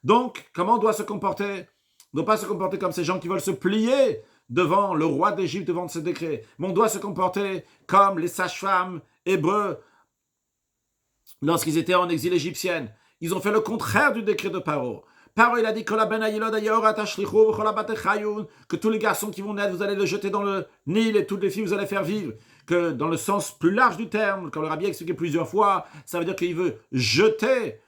Donc, comment on doit se comporter? On ne doit pas se comporter comme ces gens qui veulent se plier devant le roi d'Égypte, devant ce décret. Mais on doit se comporter comme les sages-femmes hébreux lorsqu'ils étaient en exil égyptien. Ils ont fait le contraire du décret de Paro. Paro, il a dit que tous les garçons qui vont naître, vous allez les jeter dans le Nil et toutes les filles, vous allez faire vivre. Que dans le sens plus large du terme, comme le Rabbi a expliqué plusieurs fois, ça veut dire qu'il veut jeter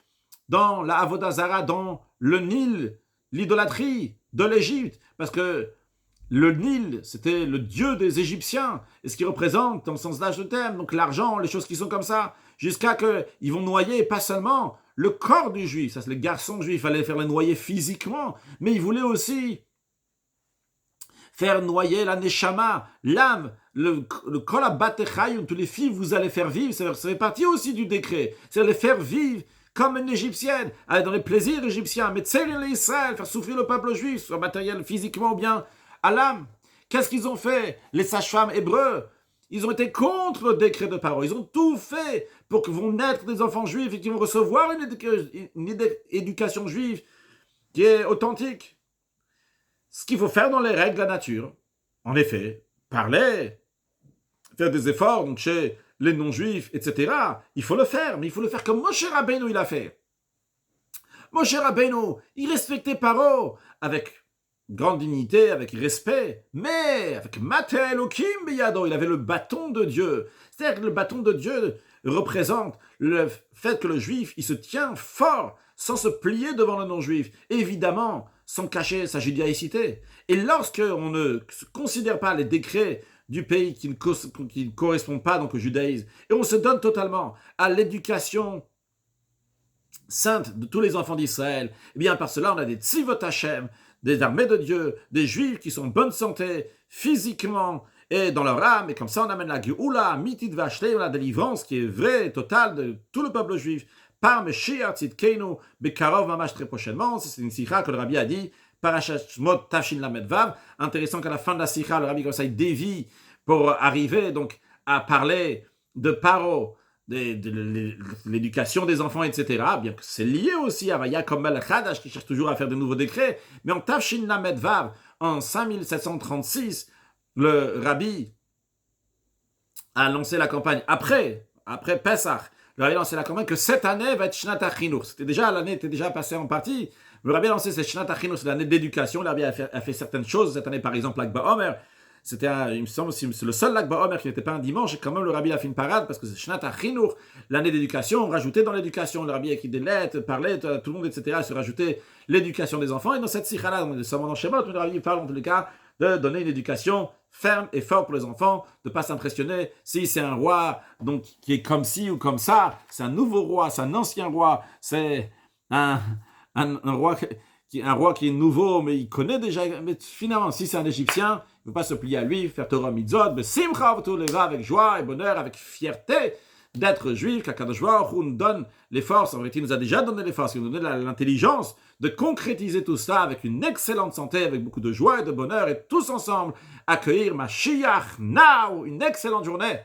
dans la Avodah Zara, dans le Nil, l'idolâtrie de l'Égypte. Parce que le Nil, c'était le dieu des Égyptiens, et ce qui représente, dans le sens large du terme, donc l'argent, les choses qui sont comme ça, jusqu'à qu'ils vont noyer, pas seulement le corps du juif, ça c'est les garçons juifs, il fallait faire les noyer physiquement, mais ils voulaient aussi faire noyer la neshama, l'âme, le kol habatechayim, toutes les filles vous allez faire vivre, ça fait partie aussi du décret, c'est les faire vivre comme une égyptienne, aller dans les plaisirs égyptiens, mais Israël, faire souffrir le peuple juif, soit matériel, physiquement ou bien à l'âme. Qu'est-ce qu'ils ont fait, les sages-femmes hébreux? Ils ont été contre le décret de Paro. Ils ont tout fait pour que vont naître des enfants juifs et qui vont recevoir une éducation juive qui est authentique. Ce qu'il faut faire dans les règles de la nature, en effet, parler, faire des efforts donc chez les non-juifs, etc. Il faut le faire, mais il faut le faire comme Moshe Rabbeinu il a fait. Moshe Rabbeinu, il respectait Paro avec grande dignité, avec respect, mais avec Matel Elokim Beyado, il avait le bâton de Dieu. C'est-à-dire que le bâton de Dieu représente le fait que le juif, il se tient fort, sans se plier devant le non-juif, évidemment, sans cacher sa judaïcité. Et lorsqu'on ne considère pas les décrets du pays qui ne correspondent pas donc au judaïsme, et on se donne totalement à l'éducation sainte de tous les enfants d'Israël, eh bien par cela on a des tzivot Hashem, des armées de Dieu, des juifs qui sont en bonne santé physiquement et dans leur âme, et comme ça on amène la Geoula, Mitit Vashlei, la délivrance qui est vraie et totale de tout le peuple juif, par Meshiach Tzidkeinu, Bekarov Mamash très prochainement. C'est une sikha que le Rabbi a dit, Parashat Shmot Tafshin Lamed Vav. Intéressant qu'à la fin de la sikha, le Rabbi comme ça il dévie pour arriver donc à parler de Paro, de l'éducation des enfants, etc. Bien que c'est lié aussi à Vayakom Melech Hadash qui cherche toujours à faire de nouveaux décrets. Mais en Tafshin Lamed Vav, en 5736, le Rabbi a lancé la campagne après Pesach. Le Rabbi a lancé la campagne que cette année va être Shnat HaChinur. L'année était déjà passée en partie. Le Rabbi a lancé cette Shnat HaChinur, c'est l'année d'éducation. Le Rabbi a fait certaines choses. Cette année, par exemple, l'Akba Omer. C'était, il me semble, c'est le seul Akba Omer qui n'était pas un dimanche. Et quand même, le Rabbi a fait une parade parce que c'est Shnat HaChinur, l'année d'éducation. On rajoutait dans l'éducation. Le Rabbi a écrit des lettres, parlait, tout le monde, etc. Se rajoutait l'éducation des enfants. Et dans cette sikha-là, on est seulement dans Shemot, mais le Rabbi parle en tous les cas de donner une éducation ferme et forte pour les enfants, de ne pas s'impressionner si c'est un roi donc, qui est comme ci ou comme ça, c'est un nouveau roi, c'est un ancien roi, c'est un roi qui est nouveau, mais il connaît déjà. Mais finalement, si c'est un Égyptien, il ne faut pas se plier à lui, faire Torah Mitzvot, mais Simcha leva avec joie et bonheur, avec fierté d'être juif, qu'Akadosh Baruch Hu nous donne les forces. En fait, il nous a déjà donné les forces, il nous donne l'intelligence de concrétiser tout ça avec une excellente santé, avec beaucoup de joie et de bonheur, et tous ensemble accueillir Mashiach now, une excellente journée.